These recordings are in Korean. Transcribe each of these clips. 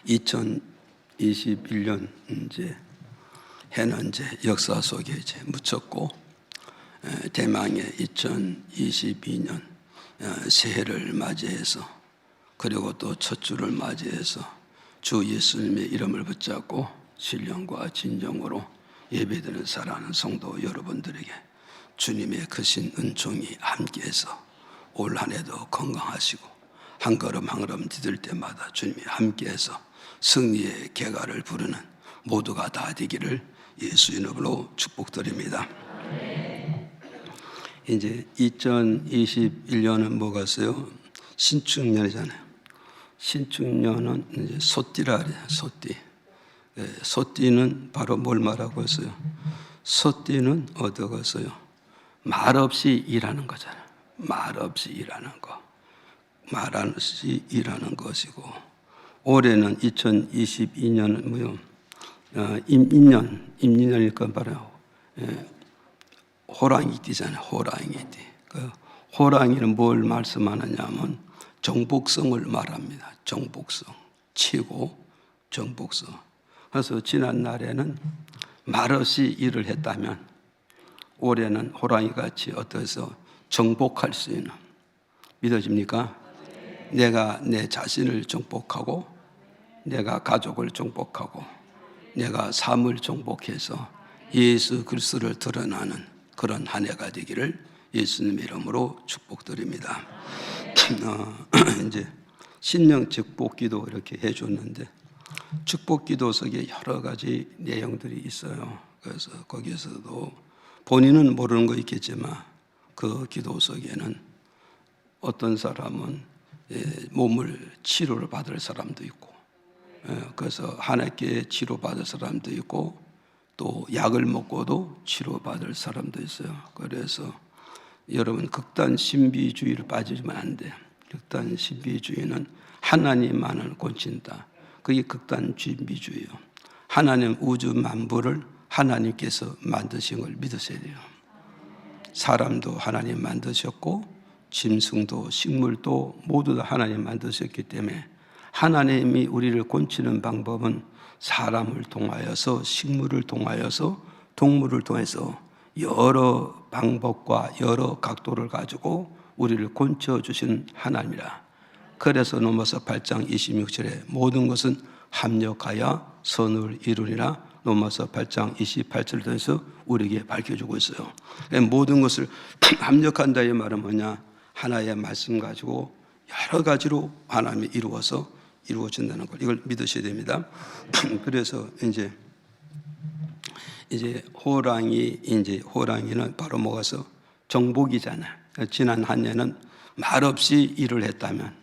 2021년 이제 해는 이제 역사 속에 이제 묻혔고, 대망의 2022년 새해를 맞이해서, 그리고 또 첫 주를 맞이해서 주 예수님의 이름을 붙잡고 신령과 진정으로 예배드리는 사랑하는 성도 여러분들에게 주님의 크신 은총이 함께해서 올 한 해도 건강하시고 한 걸음 한 걸음 디딜 때마다 주님이 함께해서 승리의 개가를 부르는 모두가 다 되기를 예수 이름으로 축복드립니다. 이제 2021년은 뭐가 있어요? 신축년이잖아요. 신축년은 이제 소띠라 그래요. 소띠. 소띠는 바로 뭘 말하고 있어요? 소띠는 어디가 있어요? 말없이 일하는 거잖아요. 말없이 일하는 거. 말없이 일하는 것이고, 올해는 2022년은 뭐요? 임인년이니까 바로 호랑이 띠잖아요. 호랑이 띠. 그 호랑이는 뭘 말씀하느냐면 정복성을 말합니다. 정복성. 치고 정복성. 그래서 지난 날에는 말없이 일을 했다면 올해는 호랑이같이 어떠해서 정복할 수 있는, 믿어집니까? 내가 내 자신을 정복하고 내가 가족을 정복하고 내가 삶을 정복해서 예수 그리스도를 드러나는 그런 한 해가 되기를 예수님의 이름으로 축복드립니다. 이제 신령 축복기도 이렇게 해줬는데, 축복기도 속에 여러 가지 내용들이 있어요. 그래서 거기에서도 본인은 모르는 거 있겠지만 그 기도 속에는 어떤 사람은 몸을 치료를 받을 사람도 있고, 그래서 하나님께 치료받을 사람도 있고, 또 약을 먹고도 치료받을 사람도 있어요. 그래서 여러분, 극단 신비주의를 빠지면 안 돼요. 극단 신비주의는 하나님만을 곤친다. 그게 극단 신비주의예요. 하나님 우주 만물을 하나님께서 만드신 걸 믿으셔야 돼요. 사람도 하나님 만드셨고 짐승도 식물도 모두 다 하나님 만드셨기 때문에 하나님이 우리를 곤치는 방법은 사람을 통하여서, 식물을 통하여서, 동물을 통해서 여러 방법과 여러 각도를 가지고 우리를 곤쳐주신 하나님이라. 그래서 로마서 8장 26절에 모든 것은 합력하여 선을 이루리라, 로마서 8장 28절을 통해서 우리에게 밝혀주고 있어요. 모든 것을 합력한다 이 말은 뭐냐? 하나의 말씀 가지고 여러 가지로 하나님이 이루어진다는 걸, 이걸 믿으셔야 됩니다. 그래서 이제 호랑이는 바로 뭐가서 정복이잖아요. 지난 한 해는 말없이 일을 했다면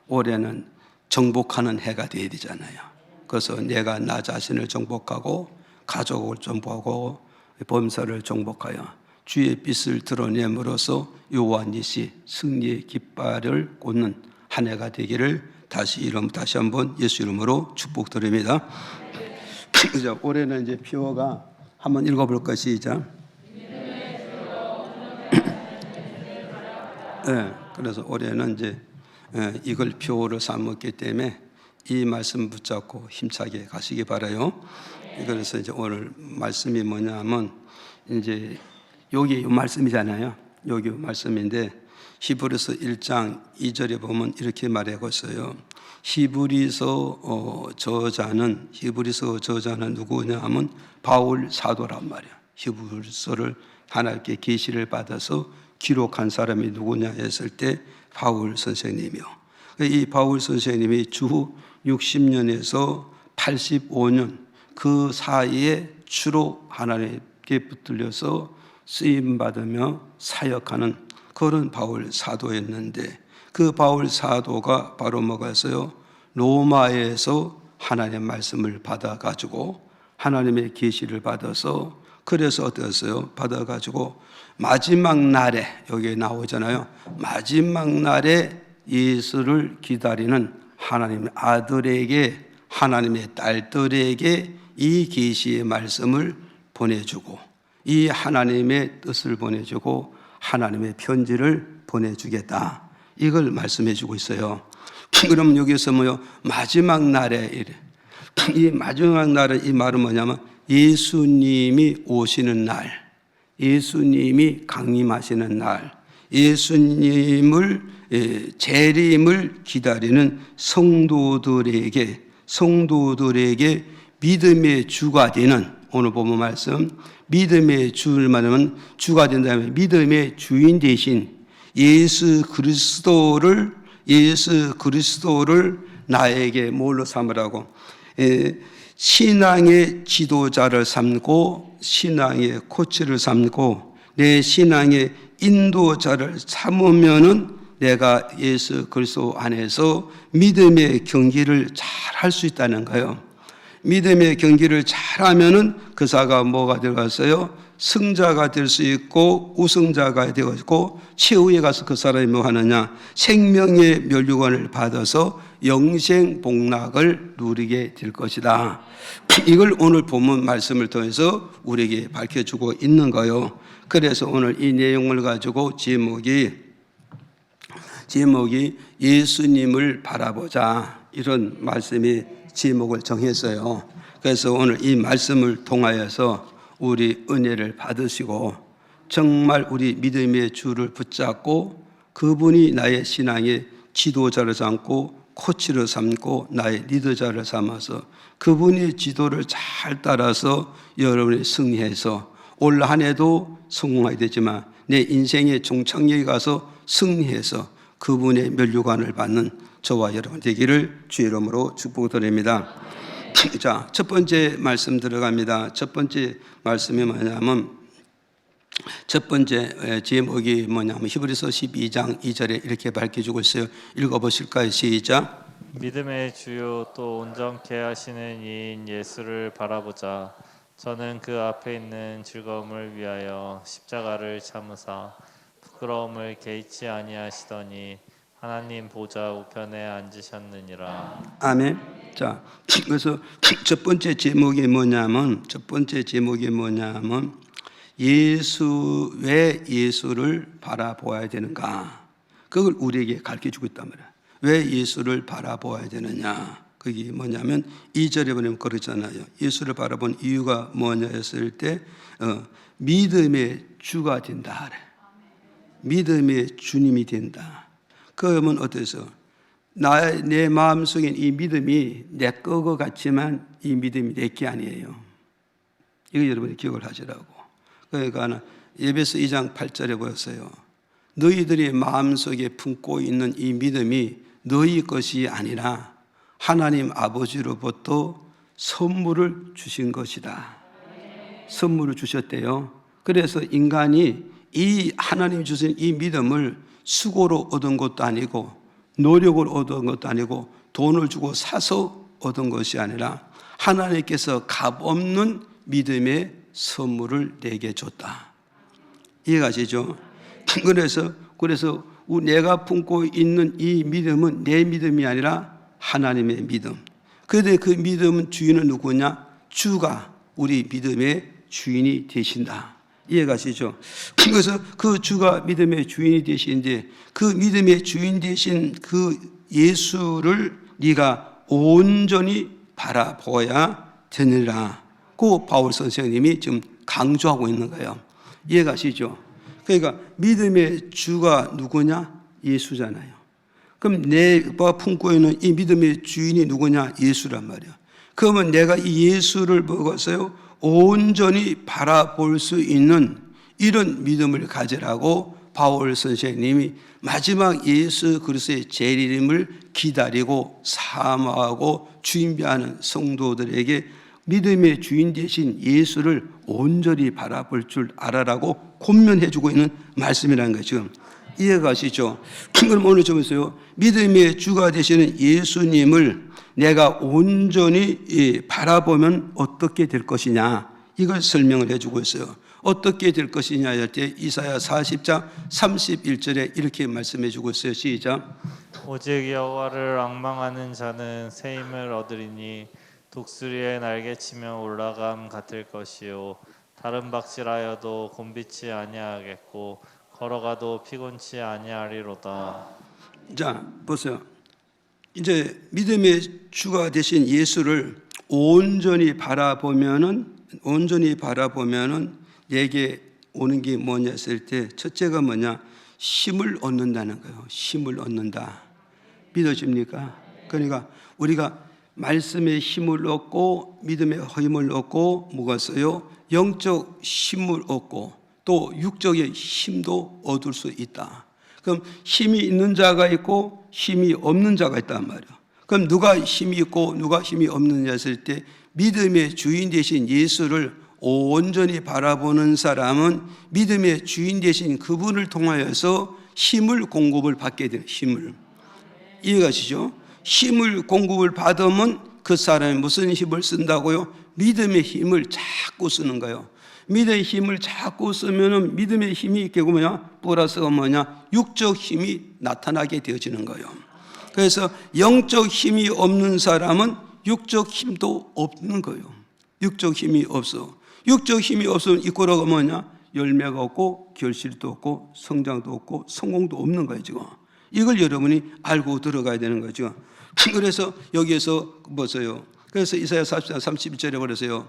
올해는 정복하는 해가 되어야 되잖아요. 그래서 내가 나 자신을 정복하고 가족을 정복하고 범사를 정복하여 주의 빛을 드러냄으로써 요한이시 승리의 깃발을 꽂는 한 해가 되기를 다시 한번 예수 이름으로 축복드립니다. 올해는 이제 표어가 한번 읽어볼 것이 시작. 그래서 올해는 이제 이걸 표어로 삼았기 때문에 이 말씀 붙잡고 힘차게 가시기 바라요. 그래서 이제 오늘 말씀이 뭐냐면 이제 여기 이 말씀이잖아요. 여기 말씀인데 히브리서 1장 2절에 보면 이렇게 말하고 있어요. 히브리서 저자는 누구냐 하면 바울 사도란 말이야. 히브리서를 하나님께 계시를 받아서 기록한 사람이 누구냐 했을 때 바울 선생님이요. 이 바울 선생님이 주 60년에서 85년 그 사이에 주로 하나님께 붙들려서 쓰임받으며 사역하는 그런 바울 사도였는데, 그 바울 사도가 바로 뭐가 있어요? 로마에서 하나님의 말씀을 받아가지고 하나님의 계시를 받아서, 그래서 어땠어요? 받아가지고 마지막 날에, 여기에 나오잖아요. 마지막 날에 예수를 기다리는 하나님의 아들에게, 하나님의 딸들에게 이 계시의 말씀을 보내주고, 이 하나님의 뜻을 보내주고 하나님의 편지를 보내주겠다, 이걸 말씀해 주고 있어요. 그럼 여기서 뭐요? 마지막 날에 이래. 이 마지막 날은 이 말은 뭐냐면 예수님이 오시는 날, 예수님이 강림하시는 날, 예수님을 재림을 기다리는 성도들에게 믿음의 주가 되는, 오늘 본문 말씀 믿음의 주를 말하면 주가 된다면 믿음의 주인 대신 예수 그리스도를 나에게 뭘로 삼으라고? 신앙의 지도자를 삼고 신앙의 코치를 삼고 내 신앙의 인도자를 삼으면은 내가 예수 그리스도 안에서 믿음의 경기를 잘 할 수 있다는 거예요. 믿음의 경기를 잘하면은 그 사가 뭐가 되었어요? 승자가 될 수 있고 우승자가 되었고 최후에 가서 그 사람이 뭐 하느냐? 생명의 면류관을 받아서 영생 복락을 누리게 될 것이다. 이걸 오늘 본문 말씀을 통해서 우리에게 밝혀주고 있는 거예요. 그래서 오늘 이 내용을 가지고 제목이 예수님을 바라보자, 이런 말씀이 제목을 정했어요. 그래서 오늘 이 말씀을 통하여서 우리 은혜를 받으시고 정말 우리 믿음의 주를 붙잡고 그분이 나의 신앙의 지도자를 삼고 코치를 삼고 나의 리더자를 삼아서 그분의 지도를 잘 따라서 여러분이 승리해서 올 한 해도 성공하게 되지만 내 인생의 종착역에 가서 승리해서 그분의 면류관을 받는 저와 여러분 되기를 주의 이름으로 축복드립니다. 자, 첫 번째 말씀 들어갑니다. 첫 번째 말씀이 뭐냐면 첫 번째 제목이 뭐냐면 히브리서 12장 2절에 이렇게 밝혀주고 있어요. 읽어보실까요? 시작. 믿음의 주요 또 온전케 하시는 이인 예수를 바라보자. 저는 그 앞에 있는 즐거움을 위하여 십자가를 참으사 부끄러움을 개의치 아니하시더니 하나님 보좌 우편에 앉으셨느니라. 아멘. 자, 그래서 첫 번째 제목이 뭐냐면 왜 예수를 바라보아야 되는가? 그걸 우리에게 가르쳐주고 있단 말이야. 왜 예수를 바라보아야 되느냐? 그게 뭐냐면 2절에 보면 그러잖아요. 예수를 바라본 이유가 뭐냐 했을 때 믿음의 주가 된다. 믿음의 주님이 된다. 그러면 어때서? 내 마음속에 이 믿음이 내 거가 같지만 이 믿음이 내 게 아니에요. 이거 여러분이 기억을 하시라고. 그러니까 에베소 2장 8절에 보였어요. 너희들이 마음속에 품고 있는 이 믿음이 너희 것이 아니라 하나님 아버지로부터 선물을 주신 것이다. 선물을 주셨대요. 그래서 인간이 이 하나님 주신 이 믿음을 수고로 얻은 것도 아니고 노력을 얻은 것도 아니고 돈을 주고 사서 얻은 것이 아니라 하나님께서 값없는 믿음의 선물을 내게 줬다. 이해가시죠? 그래서 내가 품고 있는 이 믿음은 내 믿음이 아니라 하나님의 믿음. 그런데 그 믿음은 주인은 누구냐? 주가 우리 믿음의 주인이 되신다. 이해가시죠? 그래서 그 주가 믿음의 주인이 되시는데 그 믿음의 주인 되신 그 예수를 네가 온전히 바라보아야 되느라. 그 바울 선생님이 지금 강조하고 있는 거예요. 이해가시죠? 그러니까 믿음의 주가 누구냐? 예수잖아요. 그럼 내가 품고 있는 이 믿음의 주인이 누구냐? 예수란 말이야. 그러면 내가 이 예수를 먹었어요. 온전히 바라볼 수 있는 이런 믿음을 가지라고 바울 선생님이 마지막 예수 그리스도의 재림을 기다리고 사모하고 준비하는 성도들에게 믿음의 주인 되신 예수를 온전히 바라볼 줄 알아라고 권면해주고 있는 말씀이라는 거죠. 이해가시죠? 그럼 오늘 좀 보세요. 믿음의 주가 되시는 예수님을 내가 온전히 바라보면 어떻게 될 것이냐, 이걸 설명을 해주고 있어요. 어떻게 될 것이냐 할 때 이사야 40장 31절에 이렇게 말씀해 주고 있어요. 시작. 오직 여호와를 앙망하는 자는 새 힘을 얻으리니 독수리의 날개치며 올라감 같을 것이요 다른 박질하여도 곤비치 아니하겠고 걸어가도 피곤치 아니하리로다. 자, 보세요. 이제 믿음의 주가 되신 예수를 온전히 바라보면은 내게 오는 게 뭐냐 했을 때 첫째가 뭐냐? 힘을 얻는다는 거예요. 힘을 얻는다. 믿어집니까? 그러니까 우리가 말씀의 힘을 얻고 믿음의 힘을 얻고 뭐가어요? 영적 힘을 얻고 또 육적의 힘도 얻을 수 있다. 그럼 힘이 있는 자가 있고 힘이 없는 자가 있단 말이에요. 그럼 누가 힘이 있고 누가 힘이 없느냐 했을 때 믿음의 주인 되신 예수를 온전히 바라보는 사람은 믿음의 주인 되신 그분을 통하여서 힘을 공급을 받게 돼요. 힘을. 이해가시죠? 힘을 공급을 받으면 그 사람이 무슨 힘을 쓴다고요? 믿음의 힘을 자꾸 쓰는 거예요. 믿음의 힘을 자꾸 쓰면은 믿음의 힘이 있게 뭐냐? 플러스가 뭐냐? 육적 힘이 나타나게 되어지는 거예요. 그래서 영적 힘이 없는 사람은 육적 힘도 없는 거예요. 육적 힘이 없어. 육적 힘이 없으면 이꼬라가 뭐냐? 열매가 없고 결실도 없고 성장도 없고 성공도 없는 거예요, 지금. 이걸 여러분이 알고 들어가야 되는 거죠. 그래서 여기에서 보세요. 그래서 이사야 44, 31절에 그러세요.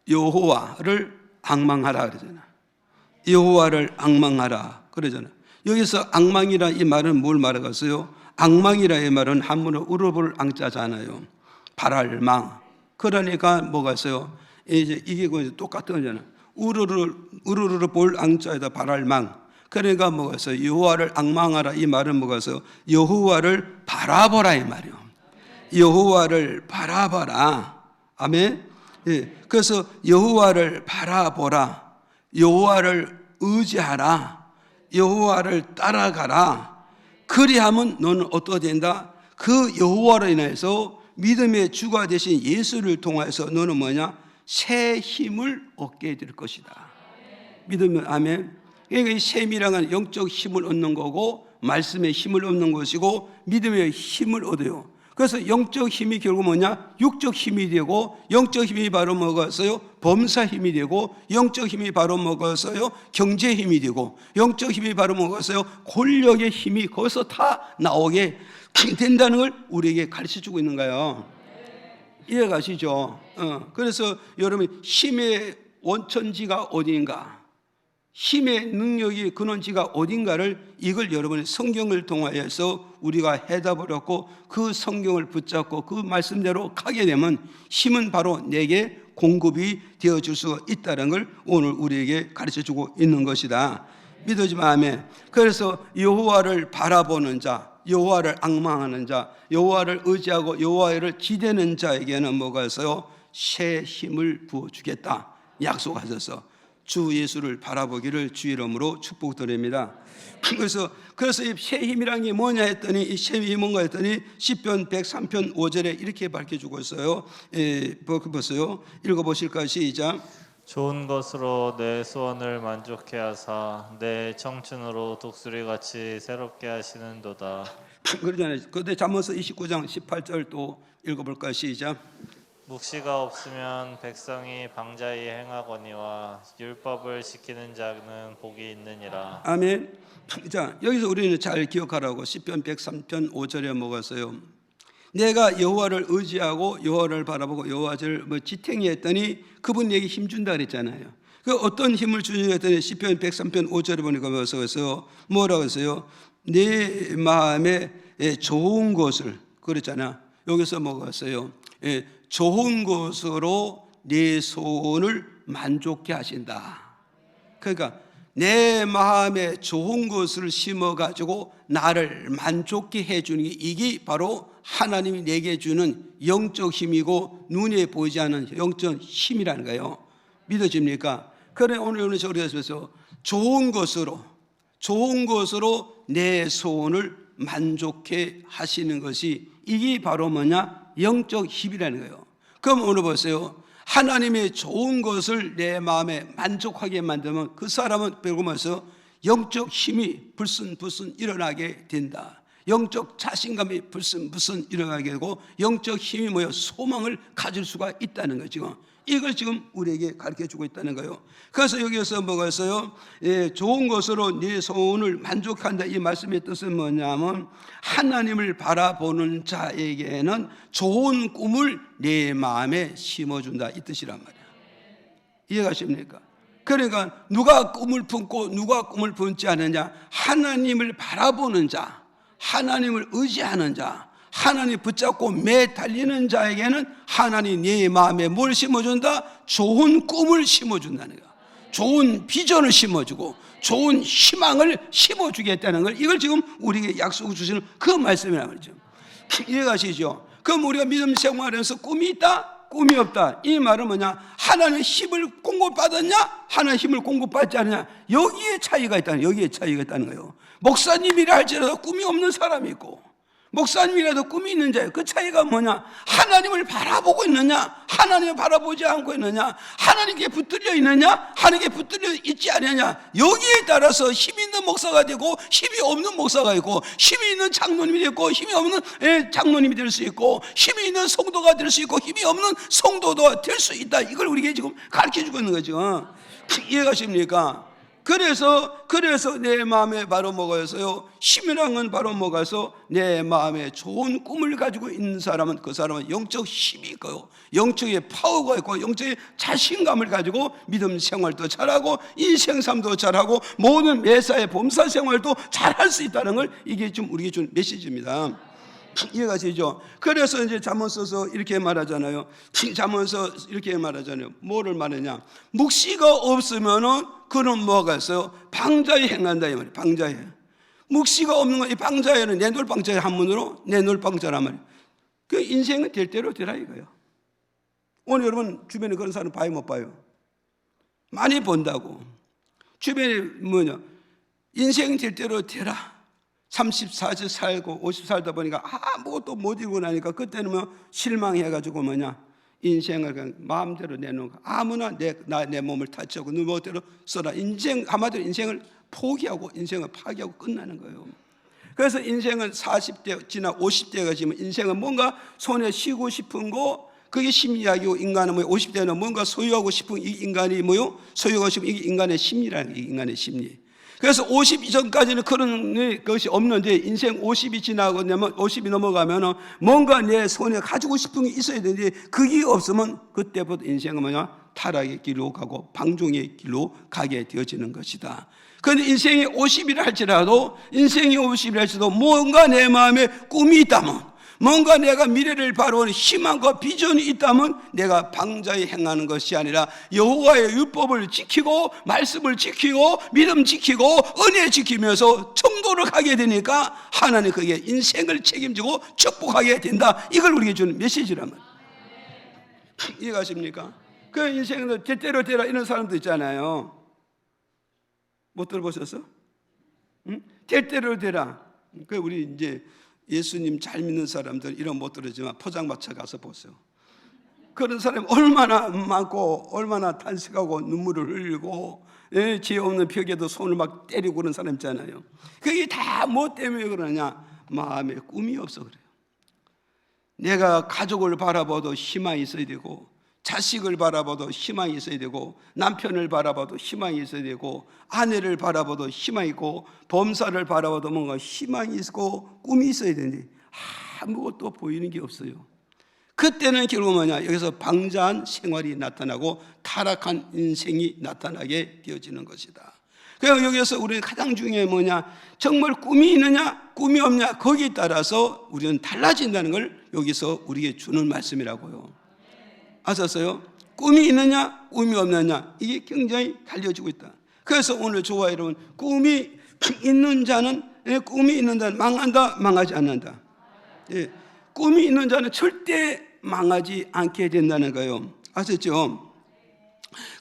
여호와를 앙망하라 그러잖아. 여호와를 앙망하라 그러잖아. 여기서 앙망이라 이 말은 뭘 말하겠어요? 앙망이라 이 말은 한문으로 우르볼 앙자잖아요. 바랄망. 그러니까 뭐가 있어요? 이제 이게 똑같은 거잖아. 우르르 볼 앙자에다 바랄망. 그러니까 뭐가 있어요? 여호와를 앙망하라 이 말은 뭐가 있어요? 여호와를 바라보라 이 말이요. 여호와를 바라보라. 아멘. 예. 그래서 여호와를 바라보라. 여호와를 의지하라. 여호와를 따라가라. 그리하면 너는 어떻게 된다? 그 여호와로 인해서 믿음의 주가 되신 예수를 통해서 너는 뭐냐? 새 힘을 얻게 될 것이다. 믿으면 아멘. 그러니까 이 셈이랑은 영적 힘을 얻는 거고 말씀의 힘을 얻는 것이고 믿음의 힘을 얻어요. 그래서 영적 힘이 결국 뭐냐? 육적 힘이 되고 영적 힘이 바로 뭐겠어요? 범사 힘이 되고 영적 힘이 바로 뭐겠어요? 경제 힘이 되고 영적 힘이 바로 뭐겠어요? 권력의 힘이 거기서 다 나오게 된다는 걸 우리에게 가르쳐주고 있는 거예요. 이해가시죠? 그래서 여러분 힘의 원천지가 어디인가? 힘의 능력이 근원지가 어딘가를 이걸 여러분의 성경을 통하여서 우리가 해답을 얻고 그 성경을 붙잡고 그 말씀대로 가게 되면 힘은 바로 내게 공급이 되어줄 수 있다는 걸 오늘 우리에게 가르쳐주고 있는 것이다. 믿어지면 아멘. 그래서 여호와를 바라보는 자, 여호와를 앙망하는 자, 여호와를 의지하고 여호와를 기대는 자에게는 뭐가 있어요? 새 힘을 부어주겠다 약속하셔서 주 예수를 바라보기를 주 이름으로 축복드립니다. 그래서 이 새 힘이란 게 뭐냐 했더니 이 새 힘이 뭔가 했더니 시편 103편 5절에 이렇게 밝혀주고 있어요. 보세요. 읽어보실까요? 시작. 좋은 것으로 내 소원을 만족해 하사 내 청춘으로 독수리같이 새롭게 하시는도다. 그러잖아요. 그런데 잠언서 29장 18절 또 읽어볼까요? 시작. 묵시가 없으면 백성이 방자히 행하거니와 율법을 지키는 자는 복이 있느니라. 아멘. 자, 여기서 우리는 잘 기억하라고 시편 103편 5절에 뭐가 있어요? 내가 여호와를 의지하고 여호와를 바라보고 여호와를 지탱이 했더니 그분 내게 힘 준다 그랬잖아요. 그 어떤 힘을 주냐 했더니 시편 103편 5절에 보니까 뭐라고 했어요? 내 마음에 좋은 것을 그랬잖아. 여기서 뭐가 있어요? 좋은 것으로 내 소원을 만족케 하신다. 그러니까 내 마음에 좋은 것을 심어가지고 나를 만족케 해주는 게 이게 바로 하나님이 내게 주는 영적 힘이고 눈에 보이지 않는 영적 힘이라는 거예요. 믿어집니까? 그래 오늘 저기서 좋은 것으로 내 소원을 만족케 하시는 것이 이게 바로 뭐냐? 영적 힘이라는 거예요. 그럼 오늘 보세요. 하나님의 좋은 것을 내 마음에 만족하게 만들면 그 사람은 배우면서 영적 힘이 불순 일어나게 된다. 영적 자신감이 불순 일어나게 되고 영적 힘이 소망을 가질 수가 있다는 거죠. 이걸 지금 우리에게 가르쳐주고 있다는 거예요. 그래서 여기서 뭐가 있어요? 좋은 것으로 네 소원을 만족한다. 이 말씀의 뜻은 뭐냐면 하나님을 바라보는 자에게는 좋은 꿈을 내 마음에 심어준다, 이 뜻이란 말이에요. 이해가십니까? 그러니까 누가 꿈을 품고 누가 꿈을 품지 않느냐? 하나님을 바라보는 자, 하나님을 의지하는 자, 하나님 붙잡고 매달리는 자에게는 하나님 네 마음에 뭘 심어준다? 좋은 꿈을 심어준다는 거야. 좋은 비전을 심어주고 좋은 희망을 심어주겠다는 걸, 이걸 지금 우리에게 약속 주시는 그 말씀이란 말이죠. 이해가시죠? 그럼 우리가 믿음 생활에서 꿈이 있다? 꿈이 없다. 이 말은 뭐냐? 하나님의 힘을 공급받았냐? 하나님의 힘을 공급받지 않느냐? 여기에 차이가 있다는, 여기에 차이가 있다는 거예요. 목사님이라 할지라도 꿈이 없는 사람이 있고 목사님이라도 꿈이 있는 자예요. 그 차이가 뭐냐? 하나님을 바라보고 있느냐? 하나님을 바라보지 않고 있느냐? 하나님께 붙들려 있느냐? 하나님께 붙들려 있지 않느냐? 여기에 따라서 힘 있는 목사가 되고 힘이 없는 목사가 있고, 힘이 있는 장로님이 되고 힘이 없는 장로님이 될 수 있고, 힘이 있는 성도가 될 수 있고 힘이 없는 성도도 될 수 있다. 이걸 우리에게 지금 가르쳐주고 있는 거죠. 이해가십니까? 그래서 내 마음에 바로 뭐가 있어요? 힘이라는 건 바로 뭐가 있어? 내 마음에 좋은 꿈을 가지고 있는 사람은, 그 사람은 영적 힘이 있고요, 영적의 파워가 있고 영적의 자신감을 가지고 믿음 생활도 잘하고 인생 삶도 잘하고 모든 매사의 범사 생활도 잘할 수 있다는 걸, 이게 지금 우리에게 준 메시지입니다. 이해가시죠? 그래서 이제 잠언서서 이렇게 말하잖아요. 잠언서 이렇게 말하잖아요. 뭐를 말하냐? 묵시가 없으면은 그는 뭐가 있어요? 방자에 행한다, 이 말이에요. 방자에. 묵시가 없는 건, 이 방자에는 내놀방자의 한문으로 내놀방자란 말이에요. 그 인생은 될 대로 되라 이거예요. 오늘 여러분 주변에 그런 사람 봐요, 못 봐요? 많이 본다고. 주변에 뭐냐? 인생 될 대로 되라. 30, 40 살고 50 살다 보니까 아무것도 못 이루고 나니까 그때는 뭐 실망해가지고 뭐냐? 인생을 그냥 마음대로 내놓은 거. 아무나 내 몸을 타치하고 너 멋대로 써라. 한마디로 인생을 포기하고 인생을 파기하고 끝나는 거예요. 그래서 인생은 40대 지나 50대가 지금 인생은 뭔가 손에 쉬고 싶은 거, 그게 심리학이고, 인간은 뭐 50대는 뭔가 소유하고 싶은 이 인간이 뭐요? 소유하고 싶은 이게 인간의 심리라는 게, 인간의 심리. 그래서 50 이전까지는 그런 것이 없는데, 인생 50이 지나고 50이 넘어가면 뭔가 내 손에 가지고 싶은 게 있어야 되는데, 그게 없으면 그때부터 인생은 뭐냐? 타락의 길로 가고 방종의 길로 가게 되어지는 것이다. 그런데 인생이 50이라 할지라도, 인생이 50이라 할지라도 뭔가 내 마음에 꿈이 있다면, 뭔가 내가 미래를 바라보는 희망과 비전이 있다면, 내가 방자에 행하는 것이 아니라 여호와의 율법을 지키고 말씀을 지키고 믿음 지키고 은혜 지키면서 청도를 가게 되니까 하나님 그게 인생을 책임지고 축복하게 된다. 이걸 우리에게 주는 메시지란 말이에요. 이해가십니까? 그 인생도 제때로 되라 이런 사람도 있잖아요. 못 들어보셨어? 응? 제때로 되라. 그 우리 이제 예수님 잘 믿는 사람들 이런 못 들었지만 포장마차 가서 보세요. 그런 사람이 얼마나 많고 얼마나 탄식하고 눈물을 흘리고 죄 없는 벽에도 손을 막 때리고 그런 사람 있잖아요. 그게 다 뭐 때문에 그러냐? 마음에 꿈이 없어 그래요. 내가 가족을 바라봐도 희망이 있어야 되고, 자식을 바라봐도 희망이 있어야 되고, 남편을 바라봐도 희망이 있어야 되고, 아내를 바라봐도 희망이 있고, 범사를 바라봐도 뭔가 희망이 있고 꿈이 있어야 되는데 아무것도 보이는 게 없어요. 그때는 결국 뭐냐? 여기서 방자한 생활이 나타나고 타락한 인생이 나타나게 되어지는 것이다. 그래서 여기서 우리는 가장 중요한 게 뭐냐? 정말 꿈이 있느냐 꿈이 없냐, 거기에 따라서 우리는 달라진다는 걸 여기서 우리에게 주는 말씀이라고요. 아셨어요? 꿈이 있느냐 꿈이 없느냐, 이게 굉장히 달려지고 있다. 그래서 오늘 저와 여러분, 꿈이 있는 자는 망한다 망하지 않는다. 예, 꿈이 있는 자는 절대 망하지 않게 된다는 거예요. 아셨죠?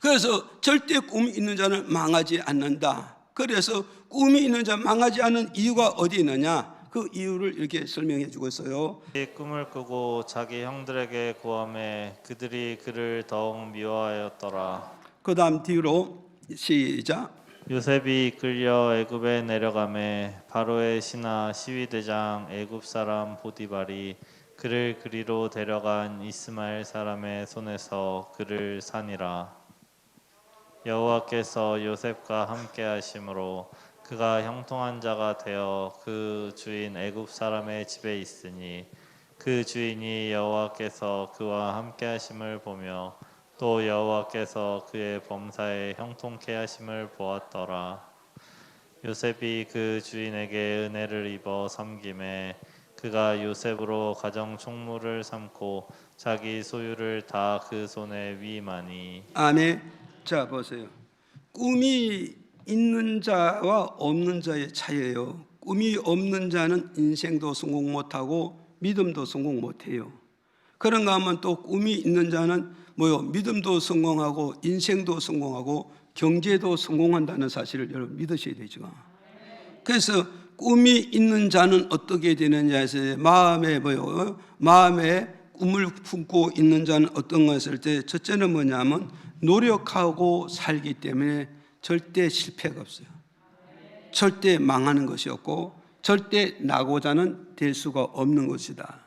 그래서 절대 꿈이 있는 자는 망하지 않는다. 그래서 꿈이 있는 자 망하지 않는 이유가 어디 있느냐, 그 이유를 이렇게 설명해 주고 있어요. 꿈을 꾸고 자기 형들에게 구하매 그들이 그를 더욱 미워하였더라. 그 다음 뒤로 시작. 요셉이 이끌려 애굽에 내려가매 바로의 신하 시위대장 애굽 사람 보디발이 그를 그리로 데려간 이스마엘 사람의 손에서 그를 산이라. 여호와께서 요셉과 함께 하심으로 그가 형통한 자가 되어 그 주인 애굽 사람의 집에 있으니 그 주인이 여호와께서 그와 함께 하심을 보며 또 여호와께서 그의 범사에 형통케 하심을 보았더라. 요셉이 그 주인에게 은혜를 입어 섬김에 그가 요셉으로 가정 총무를 삼고 자기 소유를 다 그 손에 위임하니. 아멘. 자 보세요. 꿈이 있는 자와 없는 자의 차이예요. 꿈이 없는 자는 인생도 성공 못하고 믿음도 성공 못해요. 그런가 하면 또 꿈이 있는 자는 믿음도 성공하고 인생도 성공하고 경제도 성공한다는 사실을 여러분 믿으셔야 되죠. 그래서 꿈이 있는 자는 어떻게 되느냐 해서 마음에 꿈을 품고 있는 자는 어떤 것을 때 첫째는 뭐냐면 노력하고 살기 때문에 절대 실패가 없어요. 절대 망하는 것이 없고 절대 나고자는 될 수가 없는 것이다.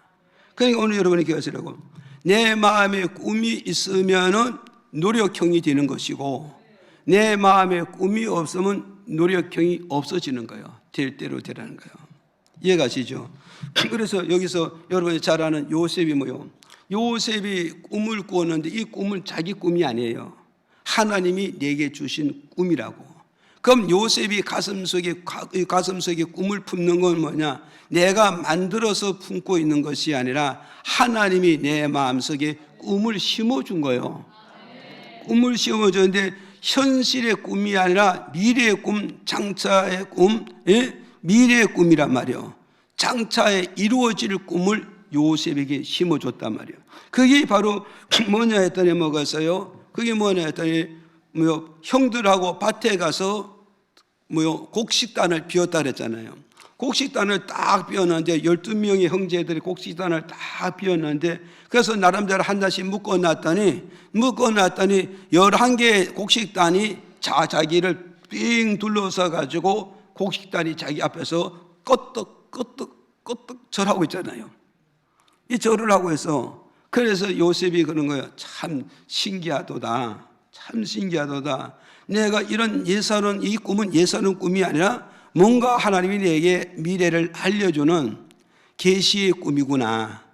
그러니까 오늘 여러분이 기억하시라고, 내 마음에 꿈이 있으면은 노력형이 되는 것이고 내 마음에 꿈이 없으면 노력형이 없어지는 거예요. 될 대로 되라는 거예요. 이해가시죠? 그래서 여기서 여러분이 잘 아는 요셉이 요셉이 꿈을 꾸었는데 이 꿈은 자기 꿈이 아니에요. 하나님이 내게 주신 꿈이라고. 그럼 요셉이 가슴속에 꿈을 품는 건 뭐냐? 내가 만들어서 품고 있는 것이 아니라 하나님이 내 마음속에 꿈을 심어준 거예요. 꿈을 심어줬는데 현실의 꿈이 아니라 미래의 꿈, 장차의 꿈, 미래의 꿈이란 말이에요. 장차에 이루어질 꿈을 요셉에게 심어줬단 말이에요. 그게 바로 뭐냐 했더니 그게 뭐냐 했더니 형들하고 밭에 가서 곡식단을 비웠다 그랬잖아요. 곡식단을 딱 비웠는데 12명의 형제들이 곡식단을 딱 비웠는데 그래서 나름대로 한 단씩 묶어놨더니 11개의 곡식단이 자기를 삥 둘러서 가지고 곡식단이 자기 앞에서 끄떡 절하고 있잖아요. 이 절을 하고 해서 그래서 요셉이 그런 거예요. 참 신기하도다. 참 신기하도다. 내가 이런 이 꿈은 예사로운 꿈이 아니라 뭔가 하나님이 내게 미래를 알려주는 계시의 꿈이구나.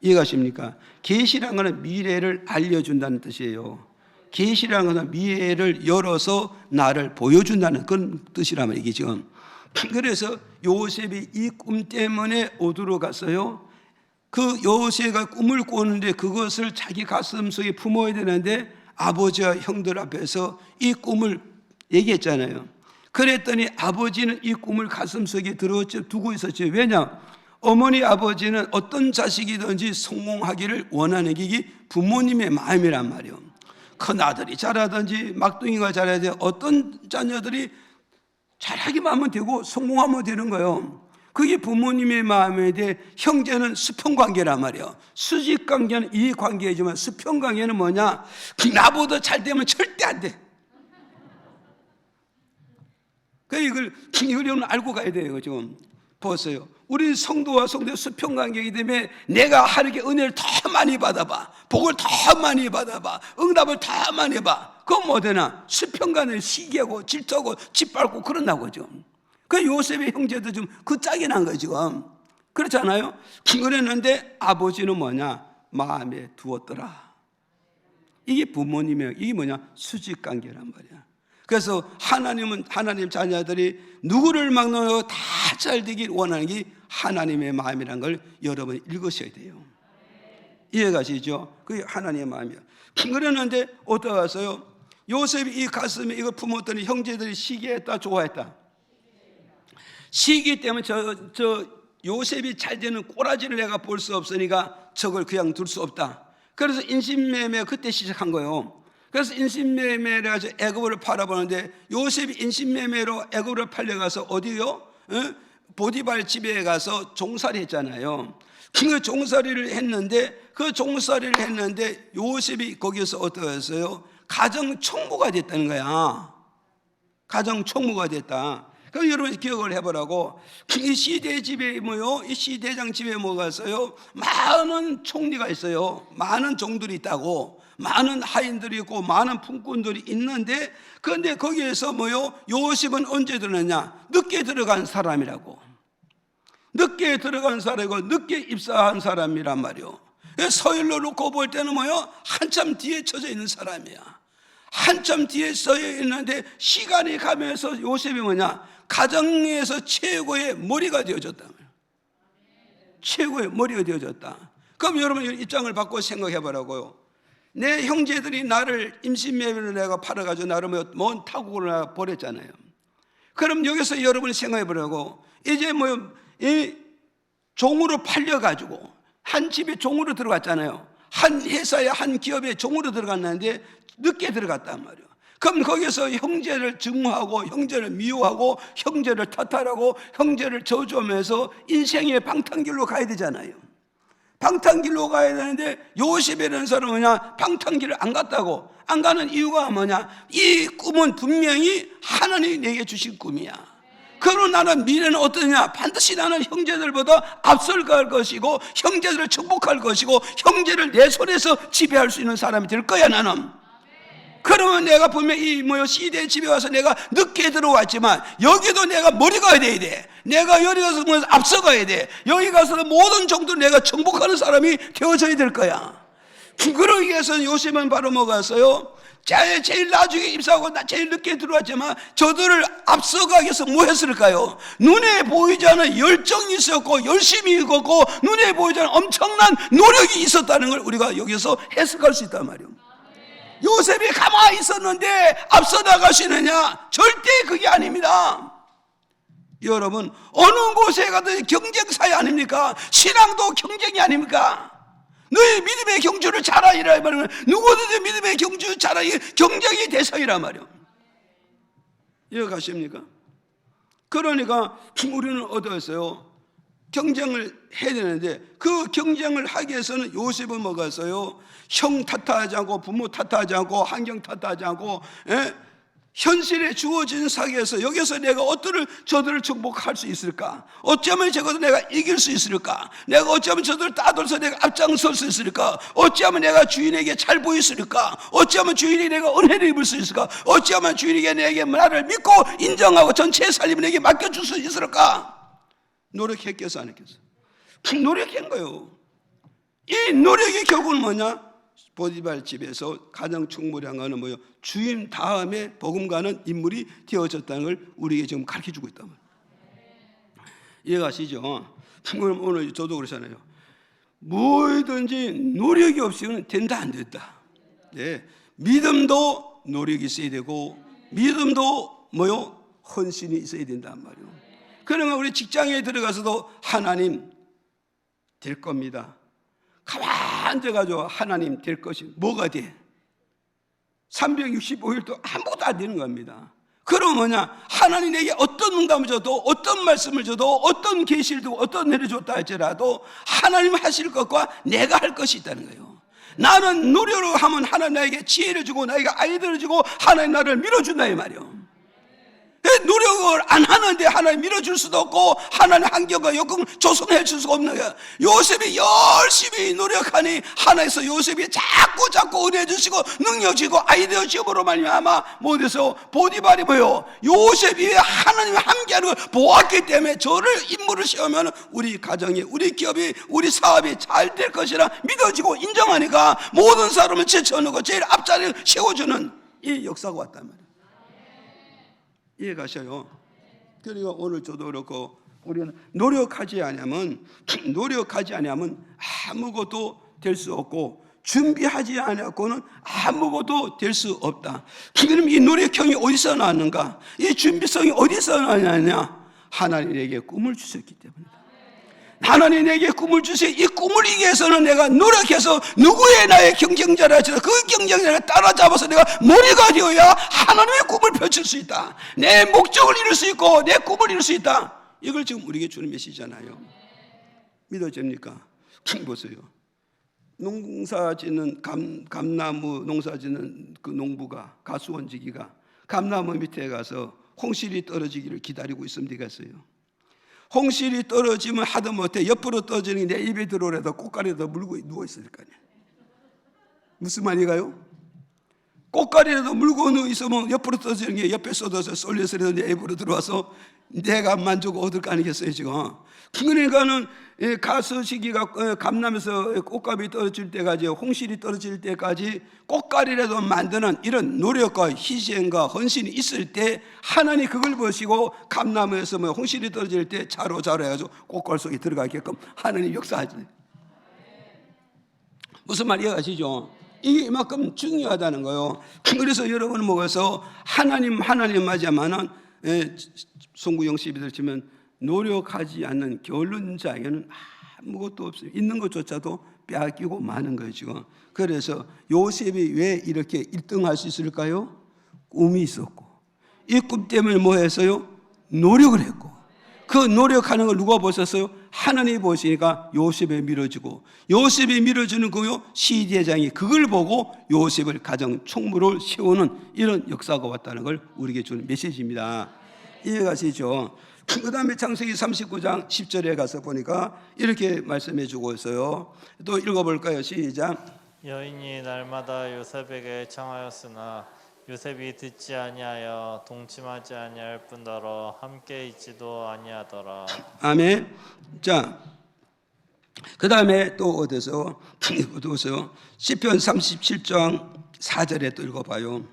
이해가십니까? 계시란 것은 미래를 알려준다는 뜻이에요. 계시란 것은 미래를 열어서 나를 보여준다는 그런 뜻이라면 이게 지금. 그래서 요셉이 이 꿈 때문에 어디로 갔어요? 그 요셉가 꿈을 꾸었는데 그것을 자기 가슴속에 품어야 되는데 아버지와 형들 앞에서 이 꿈을 얘기했잖아요. 그랬더니 아버지는 이 꿈을 가슴속에 두고 있었죠. 왜냐? 어머니 아버지는 어떤 자식이든지 성공하기를 원하는 게 부모님의 마음이란 말이에요. 큰 아들이 잘하든지 막둥이가 잘하든지 어떤 자녀들이 잘하기만 하면 되고 성공하면 되는 거예요. 그게 부모님의 마음에 대해. 형제는 수평관계란 말이에요. 수직관계는 이 관계이지만 수평관계는 뭐냐? 나보다 잘 되면 절대 안 돼. 이걸 여러분 알고 가야 돼요. 지금 보세요. 우리 성도와 성도의 수평관계이기 때문에 내가 하나님께 은혜를 더 많이 받아봐, 복을 더 많이 받아봐, 응답을 더 많이 봐. 그건 뭐 되나? 수평관계는 시기하고 질투하고 짓밟고 그런다고 지금. 그 요셉의 형제도 지금 그 짝이 난 거예요 지금. 그렇지 않아요? 그랬는데 아버지는 뭐냐? 마음에 두었더라. 이게 부모님의, 이게 뭐냐? 수직관계란 말이야. 그래서 하나님 자녀들이 누구를 막론하고 다 잘 되길 원하는 게 하나님의 마음이라는 걸 여러분이 읽으셔야 돼요. 이해가시죠? 그게 하나님의 마음이야. 그러는데 어떻게 왔어요? 요셉이 이 가슴에 이걸 품었더니 형제들이 시기했다, 좋아했다. 시기 때문에 저 요셉이 잘 되는 꼬라지를 내가 볼 수 없으니까 저걸 그냥 둘 수 없다. 그래서 인신매매 그때 시작한 거예요. 그래서 인신매매를 해서 애굽을 팔아보는데 요셉이 인신매매로 애굽을 팔려가서 어디요? 보디발 집에 가서 종살이 했잖아요. 그 종살이를 했는데 요셉이 거기서 어떻게 했어요? 가정 총무가 됐다는 거야. 가정 총무가 됐다. 그럼 여러분이 기억을 해보라고. 이 시대 집에 뭐요? 이 시대장 집에 뭐가 있어요? 많은 총리가 있어요. 많은 종들이 있다고. 많은 하인들이 있고 많은 품꾼들이 있는데, 그런데 거기에서 뭐요? 요셉은 언제 들어갔냐? 늦게 들어간 사람이라고. 늦게 들어간 사람이고 늦게 입사한 사람이란 말이요. 서열로 놓고 볼 때는 뭐요? 한참 뒤에 쳐져 있는 사람이야. 한참 뒤에 서 있는데 시간이 가면서 요셉이 뭐냐? 가정에서 최고의 머리가 되어졌다. 최고의 머리가 되어졌다. 그럼 여러분 입장을 바꿔 생각해 보라고요. 내 형제들이 나를 임신매매로 내가 팔아가지고 나를 먼 타국으로 보냈잖아요. 그럼 여기서 여러분이 생각해 보라고. 이제 이 종으로 팔려가지고 한 집에 종으로 들어갔잖아요. 한 회사에 한 기업에 종으로 들어갔는데 늦게 들어갔단 말이에요. 그럼 거기서 형제를 증오하고 형제를 미워하고 형제를 탓하라고 형제를 저주하면서 인생의 방탕길로 가야 되잖아요. 방탕길로 가야 되는데 요셉이라는 사람은 뭐냐? 방탕길을 안 갔다고. 안 가는 이유가 뭐냐? 이 꿈은 분명히 하나님이 내게 주신 꿈이야. 그러나 나는 미래는 어떠냐? 반드시 나는 형제들보다 앞설 갈 것이고 형제들을 축복할 것이고 형제를 내 손에서 지배할 수 있는 사람이 될 거야 나는. 그러면 내가 분명히 이 시대 집에 와서 내가 늦게 들어왔지만 여기도 내가 머리가 돼야 돼. 내가 여기 가서 앞서가야 돼. 여기 가서는 모든 정도를 내가 정복하는 사람이 되어져야 될 거야. 그러기 위해서는 요셉은 바로 뭐가 있어요? 제일 나중에 입사하고 제일 늦게 들어왔지만 저들을 앞서가기 위해서 뭐 했을까요? 눈에 보이지 않는 열정이 있었고 열심히 읽었고 눈에 보이지 않는 엄청난 노력이 있었다는 걸 우리가 여기서 해석할 수 있단 말이에요. 요셉이 가만히 있었는데 앞서 나가시느냐? 절대 그게 아닙니다. 여러분, 어느 곳에 가든 경쟁사회 아닙니까? 신앙도 경쟁이 아닙니까? 너희 믿음의 경주를 잘하리라 말하면 누구든지 믿음의 경주 잘하기 경쟁의 대상이란 말이에요. 이해가십니까? 그러니까 우리는 어떠했어요? 경쟁을 해야 되는데 그 경쟁을 하기 위해서는 요셉은 뭐가 있어요? 형 탓하지 않고 부모 탓하지 않고 환경 탓하지 않고 현실에 주어진 사기에서 여기서 내가 어떤 저들을 축복할 수 있을까? 어쩌면 저것을 내가 이길 수 있을까? 내가 어쩌면 저들을 따돌아서 내가 앞장설 수 있을까? 어쩌면 내가 주인에게 잘 보였을까? 어쩌면 주인이 내가 은혜를 입을 수 있을까? 어쩌면 주인에게 내게 나를 믿고 인정하고 전체의 살림을 내게 맡겨줄 수 있을까? 노력했겠어 안 했겠어? 노력한 거예요. 이 노력이 결국은 뭐냐? 보디발 집에서 가장 충분한 거는 뭐예요? 주임 다음에 복음가는 인물이 되어졌다는 걸 우리에게 지금 가르쳐주고 있단 말이에요. 이해가시죠? 오늘 저도 그러잖아요. 뭐든지 노력이 없이는 된다 안 된다. 네. 믿음도 노력이 있어야 되고 믿음도 뭐요? 헌신이 있어야 된단 말이에요. 그러면 우리 직장에 들어가서도 하나님 될 겁니다. 가만히 앉아가지고 하나님 될 것이 뭐가 돼? 365일도 아무것도 안 되는 겁니다. 그럼 뭐냐? 하나님에게 어떤 응답을 줘도 어떤 말씀을 줘도 어떤 계시를 두고 어떤 은혜를 줬다 할지라도 하나님 하실 것과 내가 할 것이 있다는 거예요. 나는 노력을 하면 하나님 나에게 지혜를 주고 나에게 아이디어를 주고 하나님 나를 밀어준다 이 말이에요. 노력을 안 하는데 하나님 밀어줄 수도 없고 하나님 환경과 여건 조성해 줄 수가 없는 거야. 요셉이 열심히 노력하니 하나님께서 요셉이 자꾸 은혜 주시고 능력 주시고 아이디어 주심으로 말미암아 못해서 보디발이 뭐요? 요셉이 하나님과 함께하는 걸 보았기 때문에 저를 인물을 세우면 우리 가정이 우리 기업이 우리 사업이 잘 될 것이라 믿어지고 인정하니까 모든 사람을 제쳐놓고 제일 앞자리를 세워주는 이 역사가 왔단 말이에요. 이해가셔요? 그리고 오늘 저도 그렇고 우리는 노력하지 않으면 아무것도 될 수 없고 준비하지 않고는 아무것도 될 수 없다. 그럼 이 노력형이 어디서 나왔는가? 이 준비성이 어디서 나왔느냐? 하나님에게 꿈을 주셨기 때문이다. 하나님 내게 꿈을 주세요. 이 꿈을 이기기 위해서는 내가 노력해서 누구의 나의 경쟁자라 할지라도 그 경쟁자를 따라잡아서 내가 머리가 되어야 하나님의 꿈을 펼칠 수 있다. 내 목적을 이룰 수 있고 내 꿈을 이룰 수 있다. 이걸 지금 우리에게 주는 메시지잖아요. 믿어집니까? 보세요. 농사 짓는 감나무 농사 짓는 그 농부가 가수원지기가 감나무 밑에 가서 홍실이 떨어지기를 기다리고 있으면 되겠어요? 홍실이 떨어지면 하다못해 옆으로 떨어지는 게 내 입에 들어오려다 꽃가리에다 물고 누워있을 거 아니에요. 무슨 말인가요? 꽃가리라도 물고 누워있으면 옆으로 떨어지는 게 옆에 쏟아서 쏠려서라도 내 입으로 들어와서 내가 만족을 얻을 거 아니겠어요 지금? 그러니까는 가수 시기가 감나면서 꽃감이 떨어질 때까지, 홍실이 떨어질 때까지 꽃가리라도 만드는 이런 노력과 희생과 헌신이 있을 때 하나님 그걸 보시고 감나무에서 뭐 홍실이 떨어질 때 자로 해가지고 꽃갈 속에 들어가게끔 하나님 역사하지. 무슨 말 이해가시죠? 이게 이만큼 중요하다는 거예요. 그래서 여러분 모여서 하나님 맞이하면은 송구영 씨비들 치면 노력하지 않는 게으른 자에게는 아무것도 없어요. 있는 것조차도 빼앗기고 마는 거예요 지금. 그래서 요셉이 왜 이렇게 1등할 수 있을까요? 꿈이 있었고, 이 꿈 때문에 뭐 했어요? 노력을 했고, 그 노력하는 걸 누가 보셨어요? 하나님이 보시니까 요셉에 밀어주고, 요셉이 밀어주는 거요 시대장이 그걸 보고 요셉을 가정 총무를 세우는 이런 역사가 왔다는 걸 우리에게 주는 메시지입니다. 이해가시죠? 그 다음에 창세기 39장 10절에 가서 보니까 이렇게 말씀해 주고 있어요. 또 읽어볼까요? 시작. 여인이 날마다 요셉에게 청하였으나 요셉이 듣지 아니하여 동침하지 아니할 뿐더러 함께 있지도 아니하더라. 아멘. 자, 그 다음에 또 어디서 보세요. 시편 37장 4절에 또 읽어봐요.